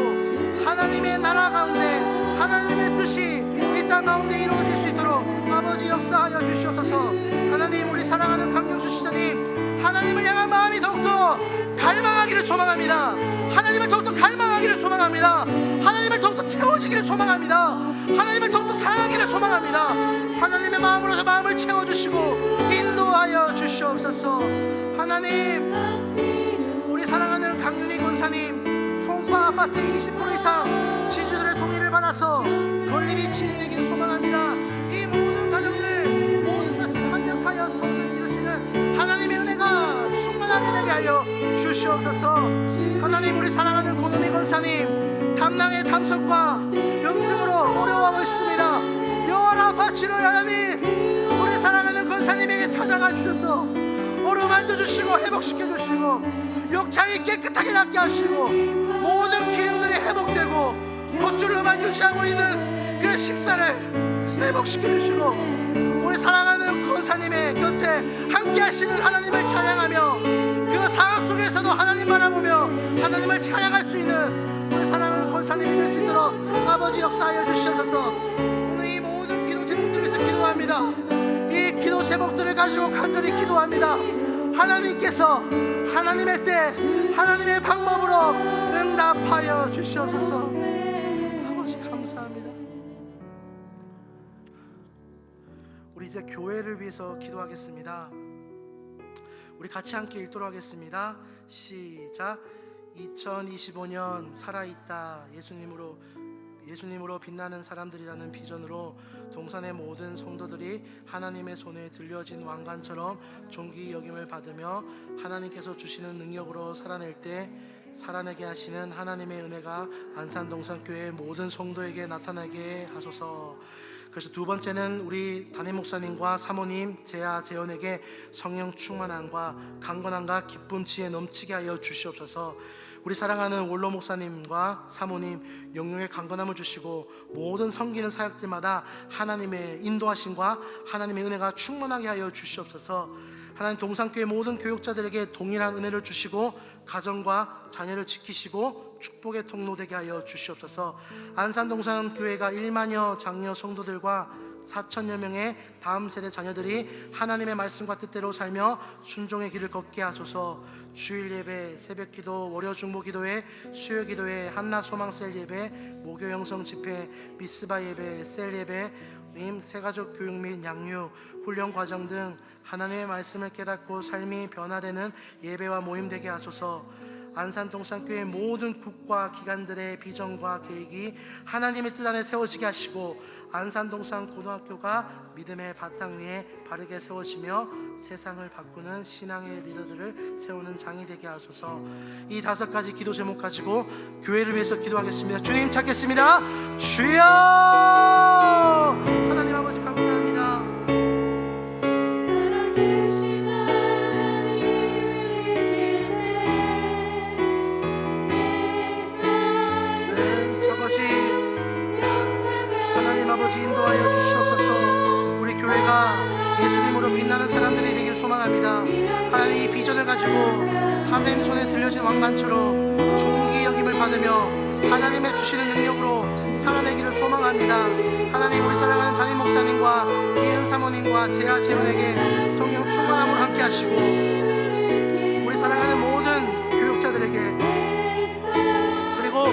하나님의 나라 가운데 하나님의 뜻이 이 땅 가운데 이루어질 수 있도록 아버지 역사하여 주시옵소서. 하나님, 우리 사랑하는 강경수 시사님, 하나님을 향한 마음이 더욱더 갈망하기를 소망합니다. 하나님을 더욱더 갈망하기를 소망합니다. 하나님을 더욱더 채워지기를 소망합니다. 하나님을 더욱더 사랑하기를 소망합니다. 하나님의 마음으로 저 마음을 채워주시고 인도하여 주시옵소서. 하나님, 우리 사랑하는 강윤희 권사님, 송파 아파트 20% 이상 지주들의 동의를 받아서 건립이 진행되기를 소망합니다. 이 모든 가정들, 모든 것을 합력하여 선을 이루시는 하나님의 은혜가 충만하게 되게 하여 주시옵소서. 하나님, 우리 사랑하는 고노미 권사님, 담낭의 담석과 염증으로 어려워하고 있습니다. 여호와라 바치로 하나님, 우리 사랑하는 권사님에게 찾아가 주셔서 어루만져 주시고 회복시켜 주시고 욕창이 깨끗하게 낫게 하시고 모든 기능들이 회복되고 겉줄로만 유지하고 있는 그 식사를 회복시켜 주시고 우리 사랑하는 권사님의 곁에 함께 하시는 하나님을 찬양하며 그 상황 속에서도 하나님 바라보며 하나님을 찬양할 수 있는 우리 사랑하는 권사님이 될 수 있도록 아버지 역사하여 주시옵소서. 오늘 이 모든 기도 제목들을 위해서 기도합니다. 이 기도 제목들을 가지고 간절히 기도합니다. 하나님께서 하나님의 때 하나님의 방법으로 응답하여 주시옵소서. 아버지 감사합니다. 우리 이제 교회를 위해서 기도하겠습니다. 우리 같이 함께 읽도록 하겠습니다. 시작. 2025년 살아있다 예수님으로 빛나는 사람들이라는 비전으로 동산의 모든 성도들이 하나님의 손에 들려진 왕관처럼 존귀 여김을 받으며 하나님께서 주시는 능력으로 살아낼 때 살아내게 하시는 하나님의 은혜가 안산동산교회 모든 성도에게 나타나게 하소서. 그래서 두 번째는 우리 담임 목사님과 사모님 재하 재현에게 성령 충만함과 강건함과 기쁨 지혜 넘치게 하여 주시옵소서. 우리 사랑하는 원로 목사님과 사모님 영령의 강건함을 주시고 모든 섬기는 사역들마다 하나님의 인도하심과 하나님의 은혜가 충만하게 하여 주시옵소서. 하나님, 동산교회 모든 교육자들에게 동일한 은혜를 주시고 가정과 자녀를 지키시고 축복의 통로 되게 하여 주시옵소서. 안산동산교회가 1만여 장녀 성도들과 4천여 명의 다음 세대 자녀들이 하나님의 말씀과 뜻대로 살며 순종의 길을 걷게 하소서. 주일 예배, 새벽 기도, 월요 중보 기도회, 수요 기도회, 한낮 소망셀 예배, 목요 영성 집회, 미스바 예배, 셀 예배, 새가족 교육 및 양육, 훈련 과정 등 하나님의 말씀을 깨닫고 삶이 변화되는 예배와 모임 되게 하소서. 안산동산교회 모든 국과 기관들의 비전과 계획이 하나님의 뜻 안에 세워지게 하시고 안산동산 고등학교가 믿음의 바탕 위에 바르게 세워지며 세상을 바꾸는 신앙의 리더들을 세우는 장이 되게 하소서. 이 5가지 기도 제목 가지고 교회를 위해서 기도하겠습니다. 주님 찾겠습니다. 주여! 하나님 아버지 감사합니다. 살아계신 하나님을 느낄 때 내 삶은 서거지 역사가 하나님 아버지 인도하여 주시옵소서. 우리 교회가 예수님으로 빛나는 사람들이 되길 소망합니다. 하나님, 이 비전을 가지고 하나님 손에 들려진 왕관처럼 존귀 여김을 받으며 하나님의 주시는 능력으로 살아내기를 소망합니다. 하나님, 우리 사랑하는 담임 목사님과 이은 사모님과 재하 재현에게 성령 충만함으로 함께 하시고 우리 사랑하는 모든 교육자들에게 그리고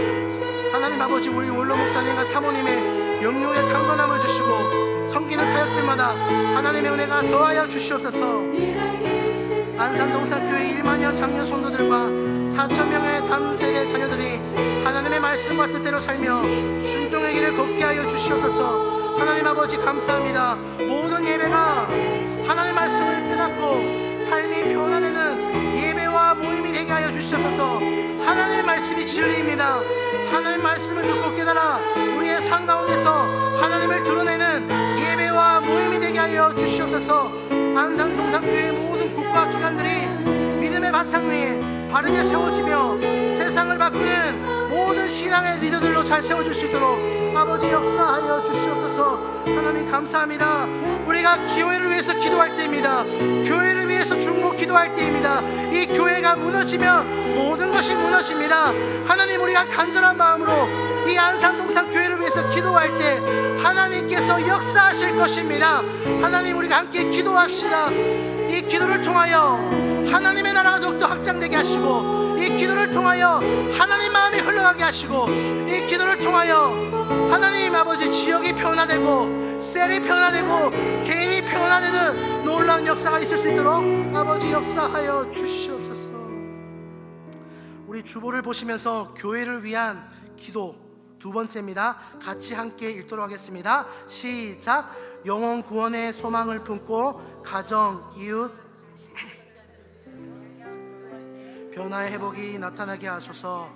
하나님 아버지 우리 원로 목사님과 사모님의 영육의 강건함을 주시고 섬기는 사역들마다 하나님의 은혜가 더하여 주시옵소서. 안산동산교회 1만여 장녀 성도들과 4천명의 담세대 자녀들이 하나님의 말씀과 뜻대로 살며 순종의 길을 걷게 하여 주시옵소서. 하나님 아버지 감사합니다. 모든 예배가 하나님의 말씀을 깨닫고 삶이 변화되는 예배와 모임이 되게 하여 주시옵소서. 하나님의 말씀이 진리입니다. 하나님의 말씀을 듣고 깨달아 우리의 삶 가운데서 하나님을 드러내는 예배와 모임이 되게 하여 주시옵소서. 안산동산교회 모든 국가 기관들이 믿음의 바탕 위에 바르게 세워지며 세상을 바꾸는 모든 신앙의 리더들로 잘 세워줄 수 있도록 아버지 역사하여 주시옵소서. 하나님 감사합니다. 우리가 교회를 위해서 기도할 때입니다. 교회를 위해서 중보 기도할 때입니다. 이 교회가 무너지면 모든 것이 무너집니다. 하나님, 우리가 간절한 마음으로 이 안산동산 교회를 위해서 기도할 때 하나님께서 역사하실 것입니다. 하나님, 우리가 함께 기도합시다. 이 기도를 통하여 하나님의 나라가 더욱더 확장되게 하시고, 이 기도를 통하여 하나님 마음이 흘러가게 하시고, 이 기도를 통하여 하나님 아버지 지역이 변화되고 셀이 변화되고 개인이 변화되는 놀라운 역사가 있을 수 있도록 아버지 역사하여 주시옵소서. 우리 주보를 보시면서 교회를 위한 기도 두 번째입니다. 같이 함께 읽도록 하겠습니다. 시작. 영혼 구원의 소망을 품고 가정, 이웃 변화의 회복이 나타나게 하소서.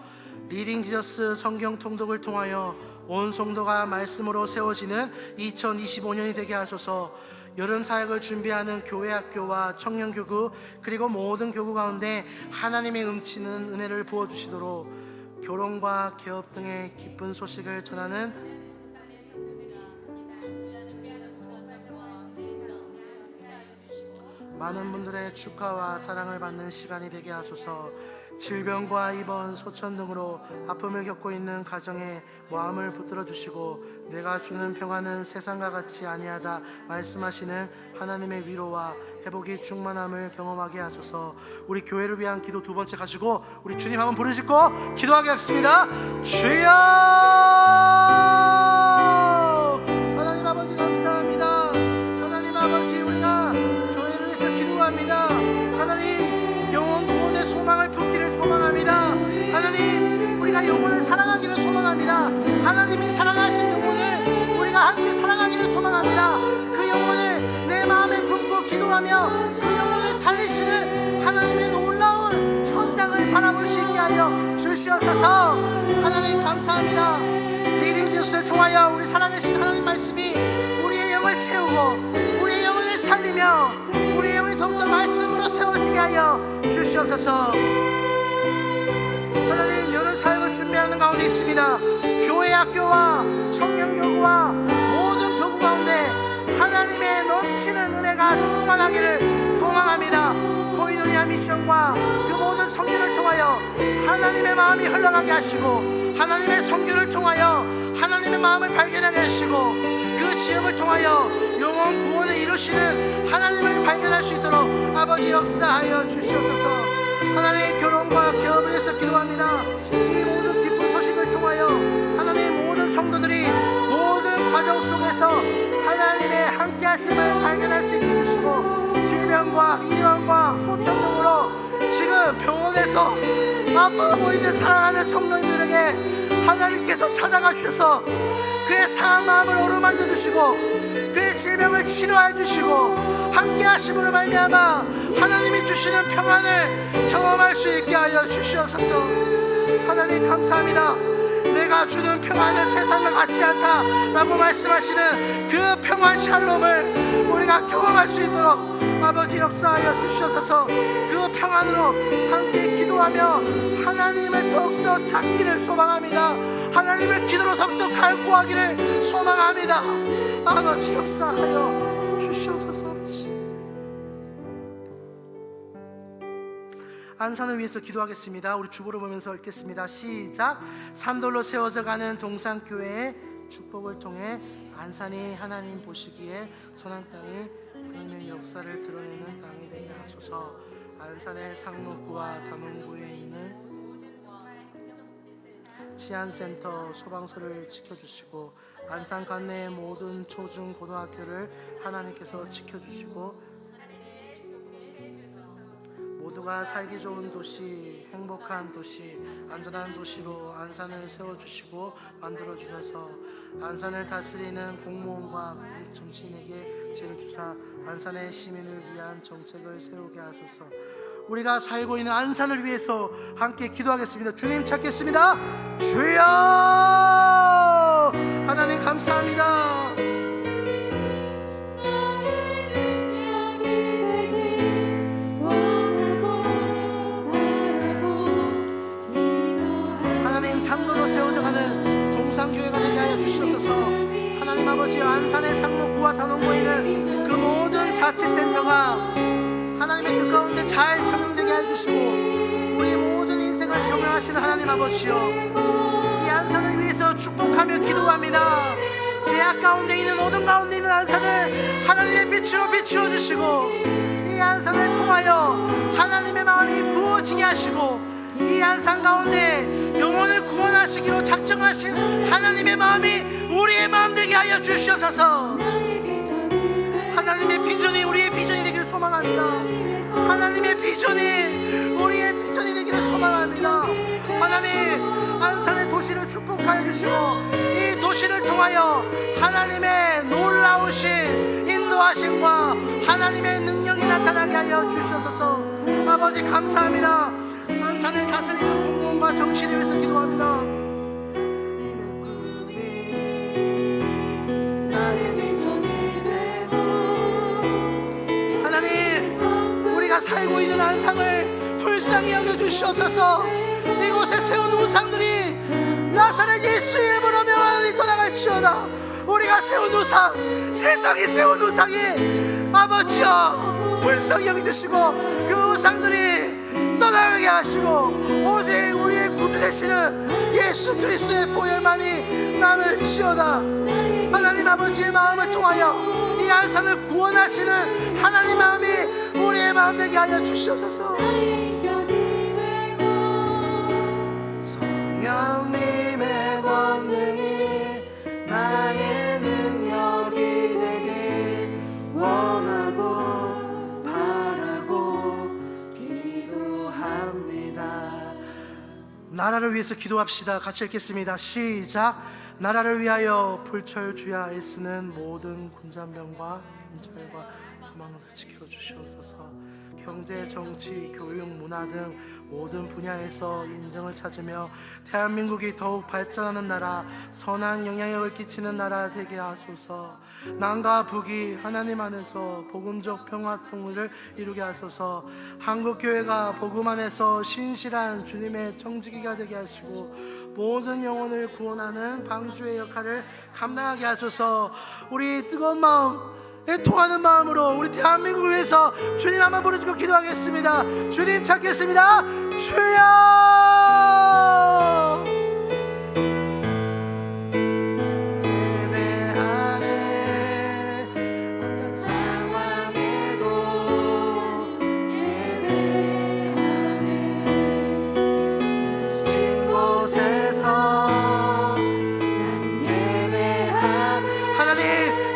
리딩 지저스 성경 통독을 통하여 온 성도가 말씀으로 세워지는 2025년이 되게 하소서. 여름 사역을 준비하는 교회 학교와 청년 교구 그리고 모든 교구 가운데 하나님의 음치는 은혜를 부어주시도록 결혼과 개업 등의 기쁜 소식을 전하는 많은 분들의 축하와 사랑을 받는 시간이 되게 하소서. 질병과 입원, 소천 등으로 아픔을 겪고 있는 가정에 마음을 붙들어 주시고 내가 주는 평안은 세상과 같이 아니하다 말씀하시는 하나님의 위로와 회복이 충만함을 경험하게 하소서. 우리 교회를 위한 기도 두 번째 가지고 우리 주님 한번 부르시고 기도하게 하겠습니다. 주여! 하나님 아버지 감사합니다. 하나님 아버지, 우리가 교회를 위해서 기도합니다. 하나님, 영혼 구원의 소망을 품기를 소망합니다. 하나님, 우리가 영혼을 사랑하기를 소망합니다. 하나님이 사랑하신 영혼을 우리가 함께 사랑하기를 소망합니다. 그 영혼을 내 마음에 품고 기도하며 그 영혼을 살리시는 하나님의 놀라운 현장을 바라볼 수 있게 하여 주시옵소서. 하나님 감사합니다. 리딩 지수를 통하여 우리 살아계신 하나님 말씀이 우리의 영을 채우고 우리의 영혼을 살리며 우리의 영이 더욱더 말씀으로 세워지게 하여 주시옵소서. 하나님, 여름 사역을 준비하는 가운데 있습니다. 교회 학교와 청년교구와 모든 교구 가운데 하나님의 넘치는 은혜가 충만하기를 소망합니다. 코이노니아 미션과 그 모든 성교를 통하여 하나님의 마음이 흘러가게 하시고 하나님의 성교를 통하여 하나님의 마음을 발견하게 하시고 그 지역을 통하여 영혼 구원을 이루시는 하나님을 발견할 수 있도록 아버지 역사하여 주시옵소서. 하나님, 결혼과 개업을 위해서 기도합니다. 이 모든 기쁜 소식을 통하여 하나님 모든 성도들이 모든 과정 속에서 하나님의 함께 하심을 발견할 수 있게 해주시고 질병과 입원과 소천 등으로 지금 병원에서 아파하고 있는 사랑하는 성도님들에게 하나님께서 찾아가 주셔서 그의 상한 마음을 어루만져 주시고 그의 질병을 치료해 주시고 함께 하심으로 말미암아 하나님이 주시는 평안을 경험할 수 있게 하여 주시옵소서. 하나님 감사합니다. 내가 주는 평안은 세상과 같지 않다라고 말씀하시는 그 평안 샬롬을 우리가 경험할 수 있도록 아버지 역사하여 주시옵소서. 그 평안으로 함께 기도하며 하나님을 더욱더 찾기를 소망합니다. 하나님을 기도로 더욱더 갈구하기를 소망합니다. 아버지 역사하여 주시옵소서. 안산을 위해서 기도하겠습니다. 우리 주보를 보면서 읽겠습니다. 시작. 산돌로 세워져 가는 동산교회의 축복을 통해 안산이 하나님 보시기에 선한 땅이 하나님의 역사를 드러내는 땅이 되게 하소서. 안산의 상록구와 담흥구에 있는 치안센터 소방서를 지켜주시고 안산 관내의 모든 초중 고등학교를 하나님께서 지켜주시고 모두가 살기 좋은 도시, 행복한 도시, 안전한 도시로 안산을 세워주시고 만들어주셔서 안산을 다스리는 공무원과 국민 정치인에게 지혜를 주사 안산의 시민을 위한 정책을 세우게 하소서. 우리가 살고 있는 안산을 위해서 함께 기도하겠습니다. 주님 찾겠습니다. 주여! 하나님 감사합니다. 상도로 세워져가는 동산교회가 되게 하여 주시옵소서. 하나님 아버지, 안산의 상록구와 단원구에 있는 그 모든 자치센터가 하나님의 뜻 가운데 잘 경영되게 해주시고 우리의 모든 인생을 경영하시는 하나님 아버지여, 이 안산을 위해서 축복하며 기도합니다. 제약 가운데 있는 어둠 가운데 있는 안산을 하나님의 빛으로 비추어 주시고 이 안산을 통하여 하나님의 마음이 부어지게 하시고 이 안산 가운데 영혼을 구원하시기로 작정하신 하나님의 마음이 우리의 마음 되게 하여 주시옵소서. 하나님의 비전이 우리의 비전이 되기를 소망합니다. 하나님의 비전이 우리의 비전이 되기를 소망합니다. 하나님, 안산의 도시를 축복하여 주시고 이 도시를 통하여 하나님의 놀라우신 인도하심과 하나님의 능력이 나타나게 하여 주시옵소서. 아버지 감사합니다. 안산을 다스리는 공무원과 정치를 위해서 기도합니다. 하나님, 우리가 살고 있는 안산을 불쌍히 여겨주시옵소서. 이곳에 세운 우상들이 나사렛 예수의 이름으로 명하니 떠나갈지어다. 우리가 세운 우상, 세상이 세운 우상이 아버지여 불쌍히 여겨주시고 그 우상들이 떠나가게 하시고 오직 우리의 구주 되시는 예수 그리스도의 보혈만이 남을지어다. 하나님 아버지의 마음을 통하여 이 안산을 구원하시는 하나님 마음이 우리의 마음 되게 하여 주시옵소서. 성령님의 권능이 나의 능력이 되길 원하고 바라고 기도합니다. 나라를 위해서 기도합시다. 같이 읽겠습니다. 시작. 나라를 위하여 불철주야 애쓰는 모든 군잔병과 경찰과 소망을 지켜주시옵소서. 경제, 정치, 교육, 문화 등 모든 분야에서 인정을 찾으며 대한민국이 더욱 발전하는 나라, 선한 영향력을 끼치는 나라 되게 하소서. 남과 북이 하나님 안에서 복음적 평화 통일을 이루게 하소서. 한국교회가 복음 안에서 신실한 주님의 청지기가 되게 하시고 모든 영혼을 구원하는 방주의 역할을 감당하게 하소서. 우리 뜨거운 마음, 통하는 마음으로 우리 대한민국을 위해서 주님 한번 부르짖고 기도하겠습니다. 주님 찾겠습니다. 주여 예배하네. 어떤 상황에도 예배하네. 진 곳에서 나는 예배하네. 하나님,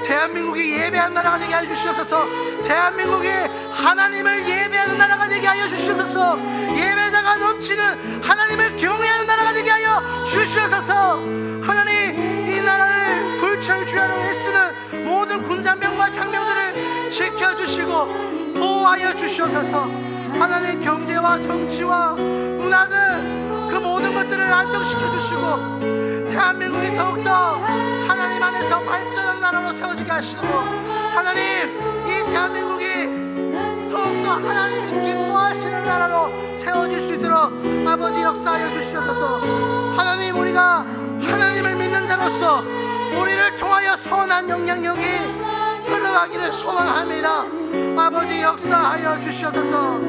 대한민국이 예배한 나라가 되게 하여 주시옵소서. 대한민국이 하나님을 예배하는 나라가 되게 하여 주시옵소서. 예배자가 넘치는 하나님을 경외하는 나라가 되게 하여 주시옵소서. 하나님, 이 나라를 불철주야로 애쓰는 모든 군잔병과 장병들을 지켜주시고 보호하여 주시옵소서. 하나님, 경제와 정치와 문화 등 그 모든 것들을 안정시켜 주시고 대한민국이 더욱더 하나님 안에서 발전한 나라로 세워지게 하시고 하나님, 이 대한민국이 더욱더 하나님이 기뻐하시는 나라로 세워질 수 있도록 아버지 역사하여 주시옵소서. 하나님, 우리가 하나님을 믿는 자로서 우리를 통하여 선한 영향력이 흘러가기를 소망합니다. 아버지 역사하여 주시옵소서.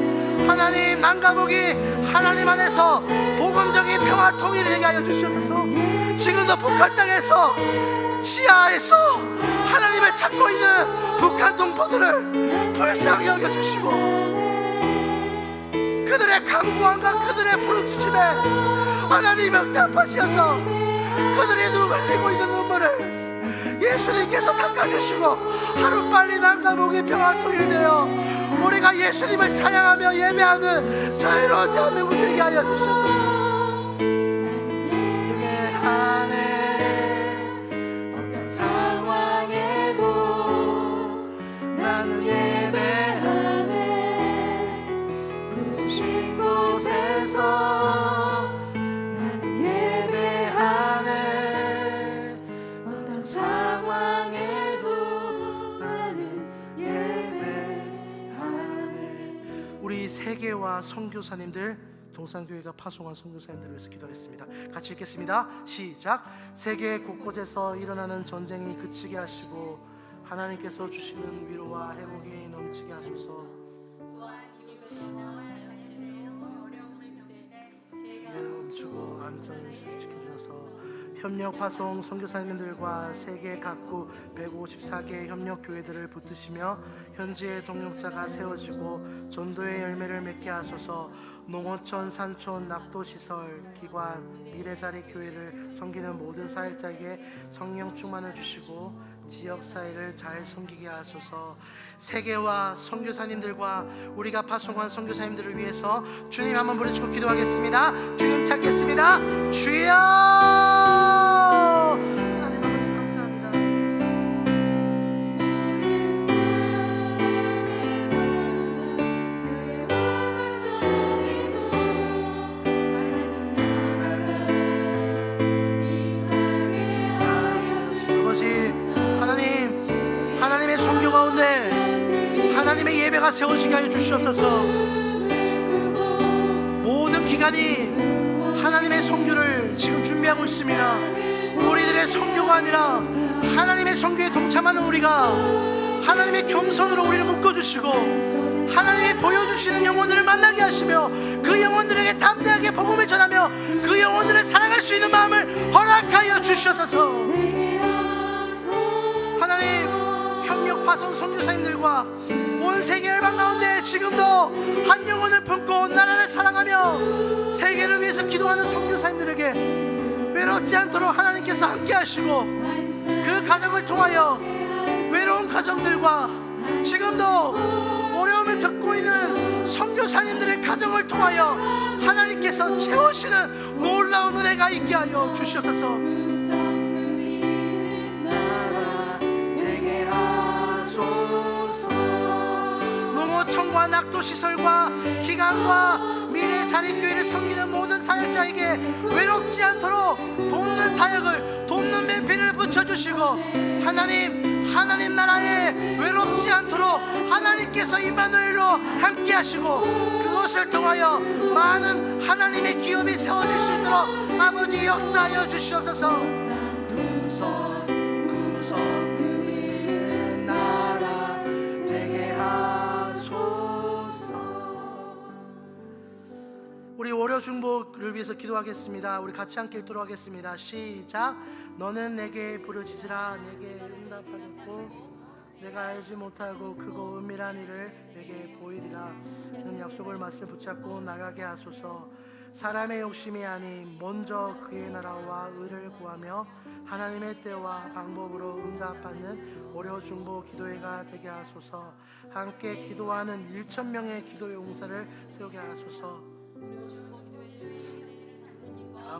하나님, 남과 북이 하나님 안에서 복음적인 평화 통일이 되게 하여 주시옵소서. 지금도 북한 땅에서 지하에서 하나님을 찾고 있는 북한 동포들을 불쌍히 여겨주시고 그들의 간구함과 그들의 부르짖음에 하나님 응답하시어서 그들이 흘리고 있는 눈물을 예수님께서 닦아주시고 하루빨리 남과 북이 평화 통일되어 우리가 예수님을 찬양하며 예배하는 자유로운 대한민국 되게 하여 주시옵소서. 예배하네. 어떤 상황에도 나는 예배하네. 부르신 곳에서 나는 예배하네. 어떤 상황에도 나는 예배하네. 우리 세계와 선교사님들 동산교회가 파송한 선교사님들을 위해서 기도하겠습니다. 같이 읽겠습니다. 시작. 세계 곳곳에서 일어나는 전쟁이 그치게 하시고 하나님께서 주시는 위로와 회복이 넘치게 하소서. 멈추고 안전을 지켜주셔서 협력 파송 선교사님들과 세계 각국 154개 협력 교회들을 붙드시며 현지의 동역자가 세워지고 전도의 열매를 맺게 하소서. 농어촌, 산촌, 낙도시설, 기관, 미래자리 교회를 섬기는 모든 사역자에게 성령 충만을 주시고 지역사회를 잘 섬기게 하소서. 세계와 선교사님들과 우리가 파송한 선교사님들을 위해서 주님 한번 부르시고 기도하겠습니다. 주님 찾겠습니다. 주여. 하나님 아버지 감사합니다. 하나님의 선교 가운데 하나님의 예배가 세워지게 하여 주시옵소서. 모든 기관이 하나님의 선교를 지금 준비하고 있습니다. 우리들의 선교가 아니라 하나님의 선교에 동참하는 우리가 하나님의 겸손으로 우리를 묶어주시고 하나님이 보여주시는 영혼들을 만나게 하시며 그 영혼들에게 담대하게 복음을 전하며 그 영혼들을 사랑할 수 있는 마음을 허락하여 주시옵소서. 하나님, 협력 파송 선교사님들과 온 세계 열방 가운데 지금도 한 영혼을 품고 나라를 사랑하며 세계를 위해서 기도하는 선교사님들에게 외롭지 않도록 하나님께서 함께 하시고 그 가정을 통하여 외로운 가정들과 지금도 어려움을 겪고 있는 선교사님들의 가정을 통하여 하나님께서 채우시는 놀라운 은혜가 있게 하여 주시옵소서. 농어촌과 낙도시설과 기관과 미래자립교회를 섬기는 모든 사역자에게 외롭지 않도록 돕는 사역을 돕는 배필을 붙여주시고 하나님 나라에 외롭지 않도록 하나님께서 임마누엘로 함께 하시고 그것을 통하여 많은 하나님의 기업이 세워질 수 있도록 아버지 역사하여 주시옵소서. 구석구석 나라 되게 하소서. 우리 월요 중보를 위해서 기도하겠습니다. 우리 같이 함께 읽도록 하겠습니다. 시작. 너는 내게 부르짖으라. 내게 응답하겠고 내가 알지 못하고 크고 은밀한 일을 내게 보이리라. 는 약속을 말씀 붙잡고 나가게 하소서. 사람의 욕심이 아닌 먼저 그의 나라와 의를 구하며 하나님의 때와 방법으로 응답받는 월요 중보 기도회가 되게 하소서. 함께 기도하는 1,000명의 기도의 용사를 세우게 하소서.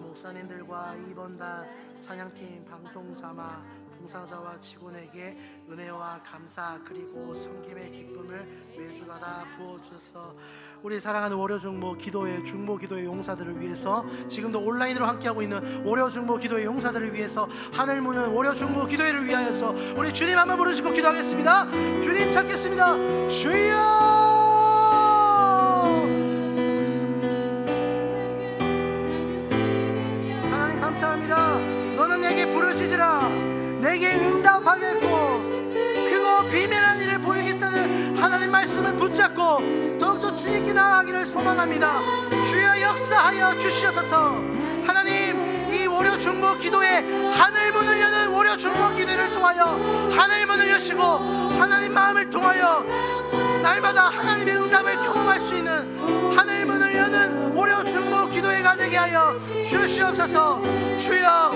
목사님들과 2번단 찬양팀 방송자마 봉사자와 직원에게 은혜와 감사 그리고 섬김의 기쁨을 매주마다 부어주셔서 우리 사랑하는 월요 중보 기도회 중보 기도의 용사들을 위해서 지금도 온라인으로 함께하고 있는 월요 중보 기도의 용사들을 위해서 하늘 무는 월요 중보 기도회를 위하여서 우리 주님 한번 부르시고 기도하겠습니다. 주님 찾겠습니다. 주여. 감사합니다. 너는 내게 부르짖으라. 내게 응답하겠고 크고 비밀한 일을 보이겠다는 하나님 말씀을 붙잡고 더욱더 주님께 나아가기를 소망합니다. 주여 역사하여 주시옵소서. 하나님, 이 월요 중보 기도에 하늘 문을 여는 월요 중보 기도를 통하여 하늘 문을 여시고 하나님 마음을 통하여 날마다 하나님의 응답을 경험할 수 있는 하늘 문을 여는 월요 중보 기도회가 되게 하여 주시옵소서. 주여,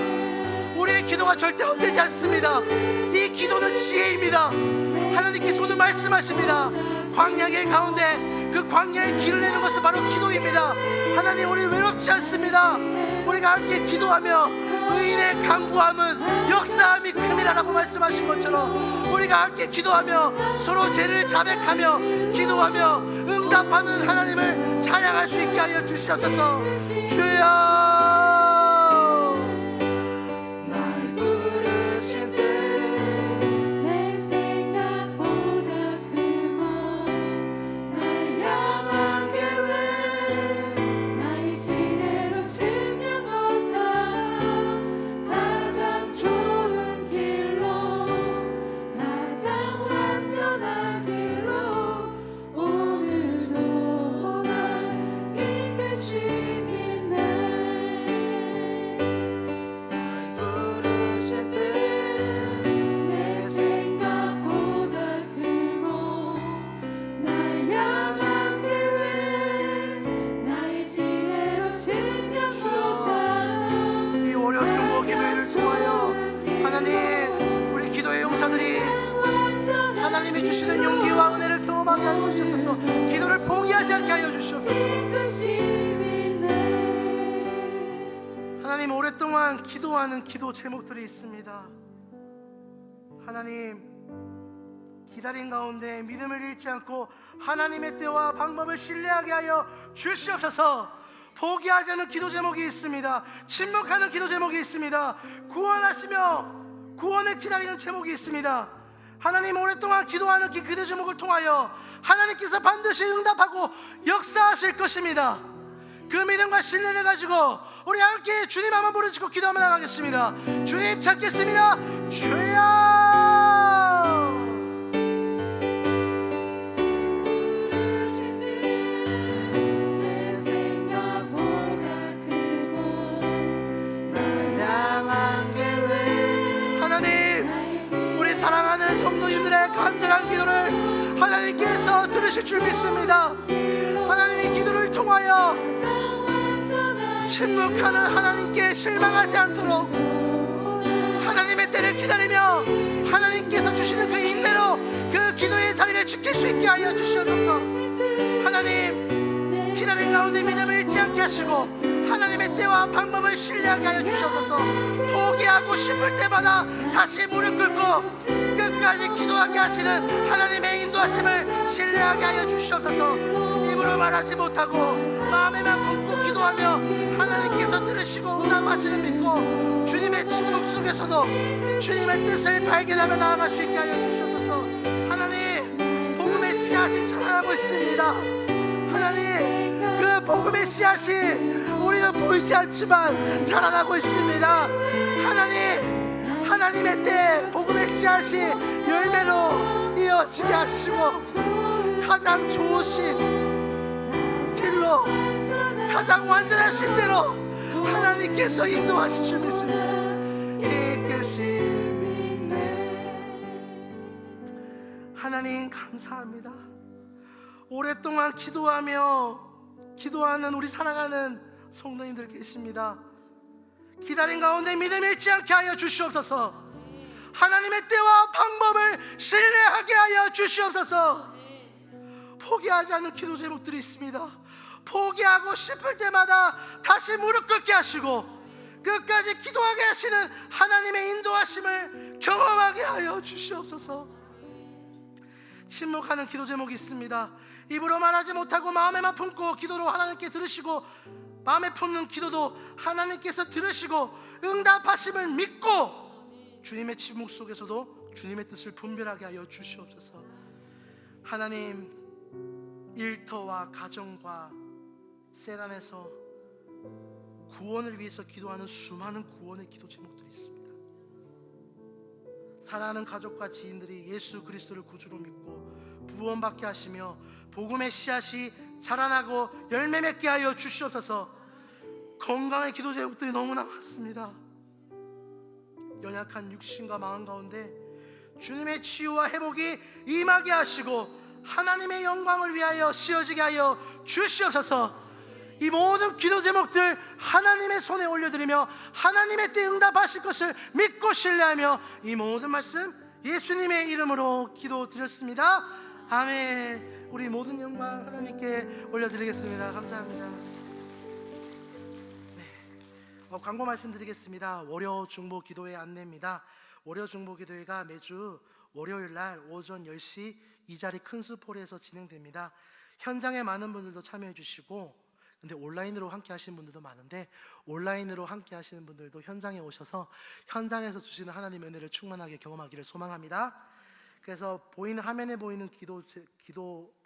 우리의 기도가 절대 헛되지 않습니다. 이 기도는 지혜입니다. 하나님께서 오늘 말씀하십니다. 광야길 가운데 그 광야의 길을 내는 것은 바로 기도입니다. 하나님, 우리 외롭지 않습니다. 우리가 함께 기도하며 의인의 간구함은 역사함이 큼이라라고 말씀하신 것처럼 우리가 함께 기도하며 서로 죄를 자백하며 기도하며 응답하는 하나님을 찬양할 수 있게 하여 주시옵소서. 주여, 기도회를 통하여 하나님 우리 기도의 용사들이 하나님이 주시는 용기와 은혜를 경험하게 하여 주시옵소서. 기도를 포기하지 않게 하여 주시옵소서. 하나님 오랫동안 기도하는 기도 제목들이 있습니다. 하나님 기다린 가운데 믿음을 잃지 않고 하나님의 때와 방법을 신뢰하게 하여 주시옵소서. 포기하지 않는 기도 제목이 있습니다. 침묵하는 기도 제목이 있습니다. 구원하시며 구원을 기다리는 제목이 있습니다. 하나님 오랫동안 기도하는 기도 제목을 통하여 하나님께서 반드시 응답하고 역사하실 것입니다. 그 믿음과 신뢰를 가지고 우리 함께 주님 한번 부르짖고 기도하며 나가겠습니다. 주님 찾겠습니다. 주여 사랑하는 성도님들의 간절한 기도를 하나님께서 들으실 줄 믿습니다. 하나님의 기도를 통하여 침묵하는 하나님께 실망하지 않도록 하나님의 때를 기다리며 하나님께서 주시는 그 인내로 그 기도의 자리를 지킬 수 있게 하여 주시옵소서. 하나님 기다린 가운데 믿음을 잃지 않게 하시고 하나님의 때와 방법을 신뢰하게 하여 주시옵소서. 포기하고 싶을 때마다 다시 무릎 꿇고 끝까지 기도하게 하시는 하나님의 인도하심을 신뢰하게 하여 주시옵소서. 입으로 말하지 못하고 마음에만 품고 기도하며 하나님께서 들으시고 응답하시는 믿고 주님의 침묵 속에서도 주님의 뜻을 발견하며 나아갈 수 있게 하여 주시옵소서. 하나님 복음의 씨앗이 자라나고 있습니다. 하나님 그 복음의 씨앗이 우리는 보이지 않지만 자라나고 있습니다. 하나님의 때 복음의 씨앗이 열매로 이어지게 하시고 가장 좋으신 길로 가장 완전하신 대로 하나님께서 인도하실 줄 믿습니다. 이끄심이네. 하나님 감사합니다. 오랫동안 기도하는 우리 사랑하는 성도님들 계십니다. 기다린 가운데 믿음 잃지 않게 하여 주시옵소서. 하나님의 때와 방법을 신뢰하게 하여 주시옵소서. 포기하지 않는 기도 제목들이 있습니다. 포기하고 싶을 때마다 다시 무릎 꿇게 하시고 끝까지 기도하게 하시는 하나님의 인도하심을 경험하게 하여 주시옵소서. 침묵하는 기도 제목이 있습니다. 입으로 말하지 못하고 마음에만 품고 기도로 하나님께 들으시고 마음에 품는 기도도 하나님께서 들으시고 응답하심을 믿고 주님의 침묵 속에서도 주님의 뜻을 분별하게 하여 주시옵소서. 하나님 일터와 가정과 세란에서 구원을 위해서 기도하는 수많은 구원의 기도 제목들이 있습니다. 사랑하는 가족과 지인들이 예수 그리스도를 구주로 믿고 구원받게 하시며 복음의 씨앗이 자라나고 열매 맺게 하여 주시옵소서. 건강의 기도 제목들이 너무나 많습니다. 연약한 육신과 마음 가운데 주님의 치유와 회복이 임하게 하시고 하나님의 영광을 위하여 씌어지게 하여 주시옵소서. 이 모든 기도 제목들 하나님의 손에 올려드리며 하나님의 때 응답하실 것을 믿고 신뢰하며 이 모든 말씀 예수님의 이름으로 기도드렸습니다. 아멘. 우리 모든 영광 하나님께 올려드리겠습니다. 감사합니다. 광고 말씀드리겠습니다. 월요 중보 기도회 안내입니다. 월요 중보 기도회가 매주 월요일날 오전 10시 이 자리 큰숲홀에서 진행됩니다. 현장에 많은 분들도 참여해 주시고 근데 온라인으로 함께 하시는 분들도 많은데 온라인으로 함께 하시는 분들도 현장에 오셔서 현장에서 주시는 하나님의 은혜를 충만하게 경험하기를 소망합니다. 그래서 보이는 화면에 보이는 기도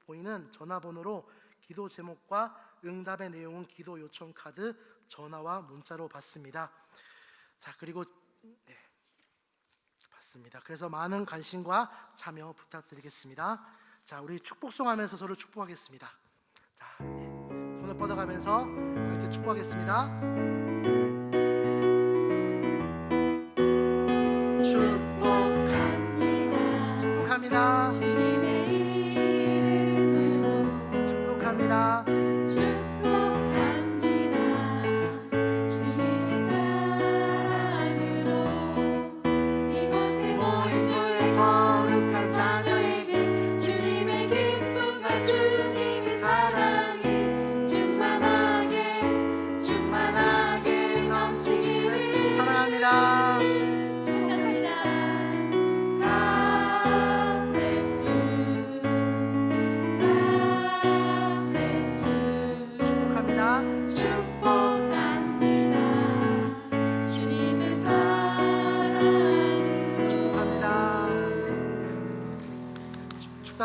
보이는 전화번호로 기도 제목과 응답의 내용은 기도 요청 카드 전화와 문자로 받습니다. 자, 그리고 받습니다. 그래서 많은 관심과 참여 부탁드리겠습니다. 자, 우리 축복송 하면서 서로 축복하겠습니다. 자, 손을 뻗어가면서 이렇게 축복하겠습니다. 축복합니다. 주님의 이름으로 축복합니다. 축복합니다. 주님의 사랑을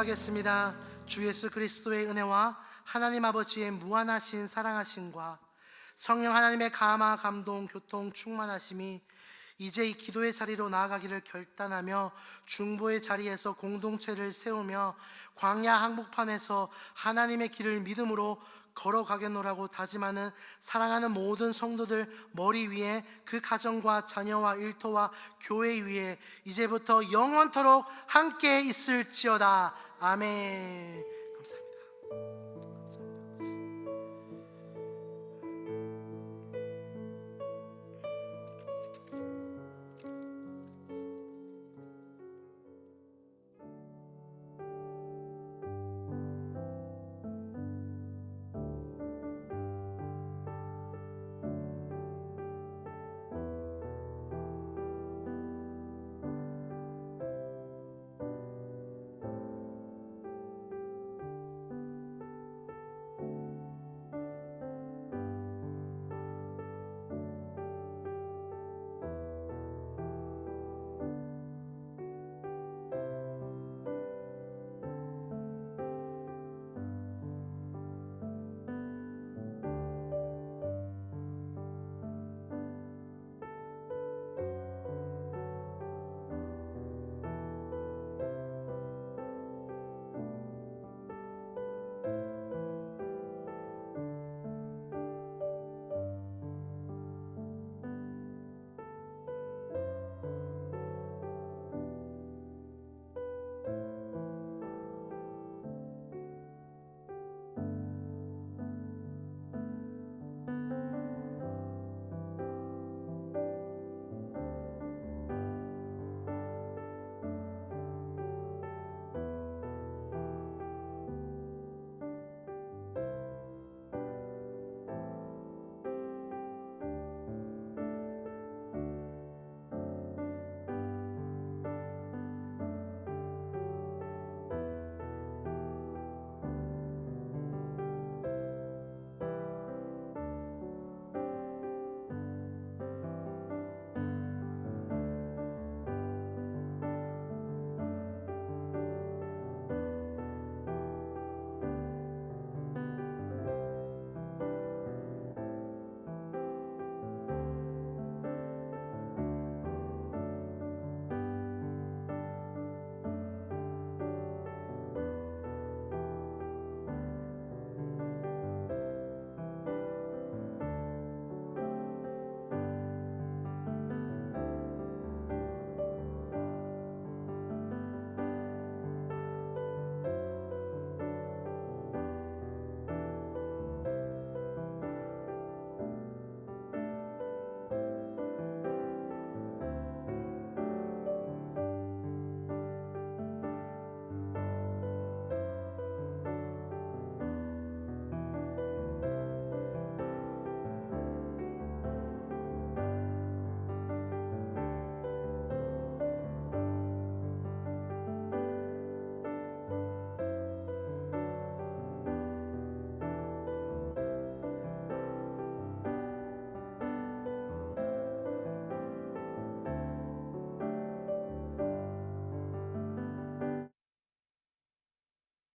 기도하겠습니다. 주 예수 그리스도의 은혜와 하나님 아버지의 무한하신 사랑하심과 성령 하나님의 감화 감동 교통 충만하심이 이제 이 기도의 자리로 나아가기를 결단하며 중보의 자리에서 공동체를 세우며 광야 한복판에서 하나님의 길을 믿음으로 걸어가겠노라고 다짐하는 사랑하는 모든 성도들 머리 위에 그 가정과 자녀와 일터와 교회 위에 이제부터 영원토록 함께 있을지어다. 아멘.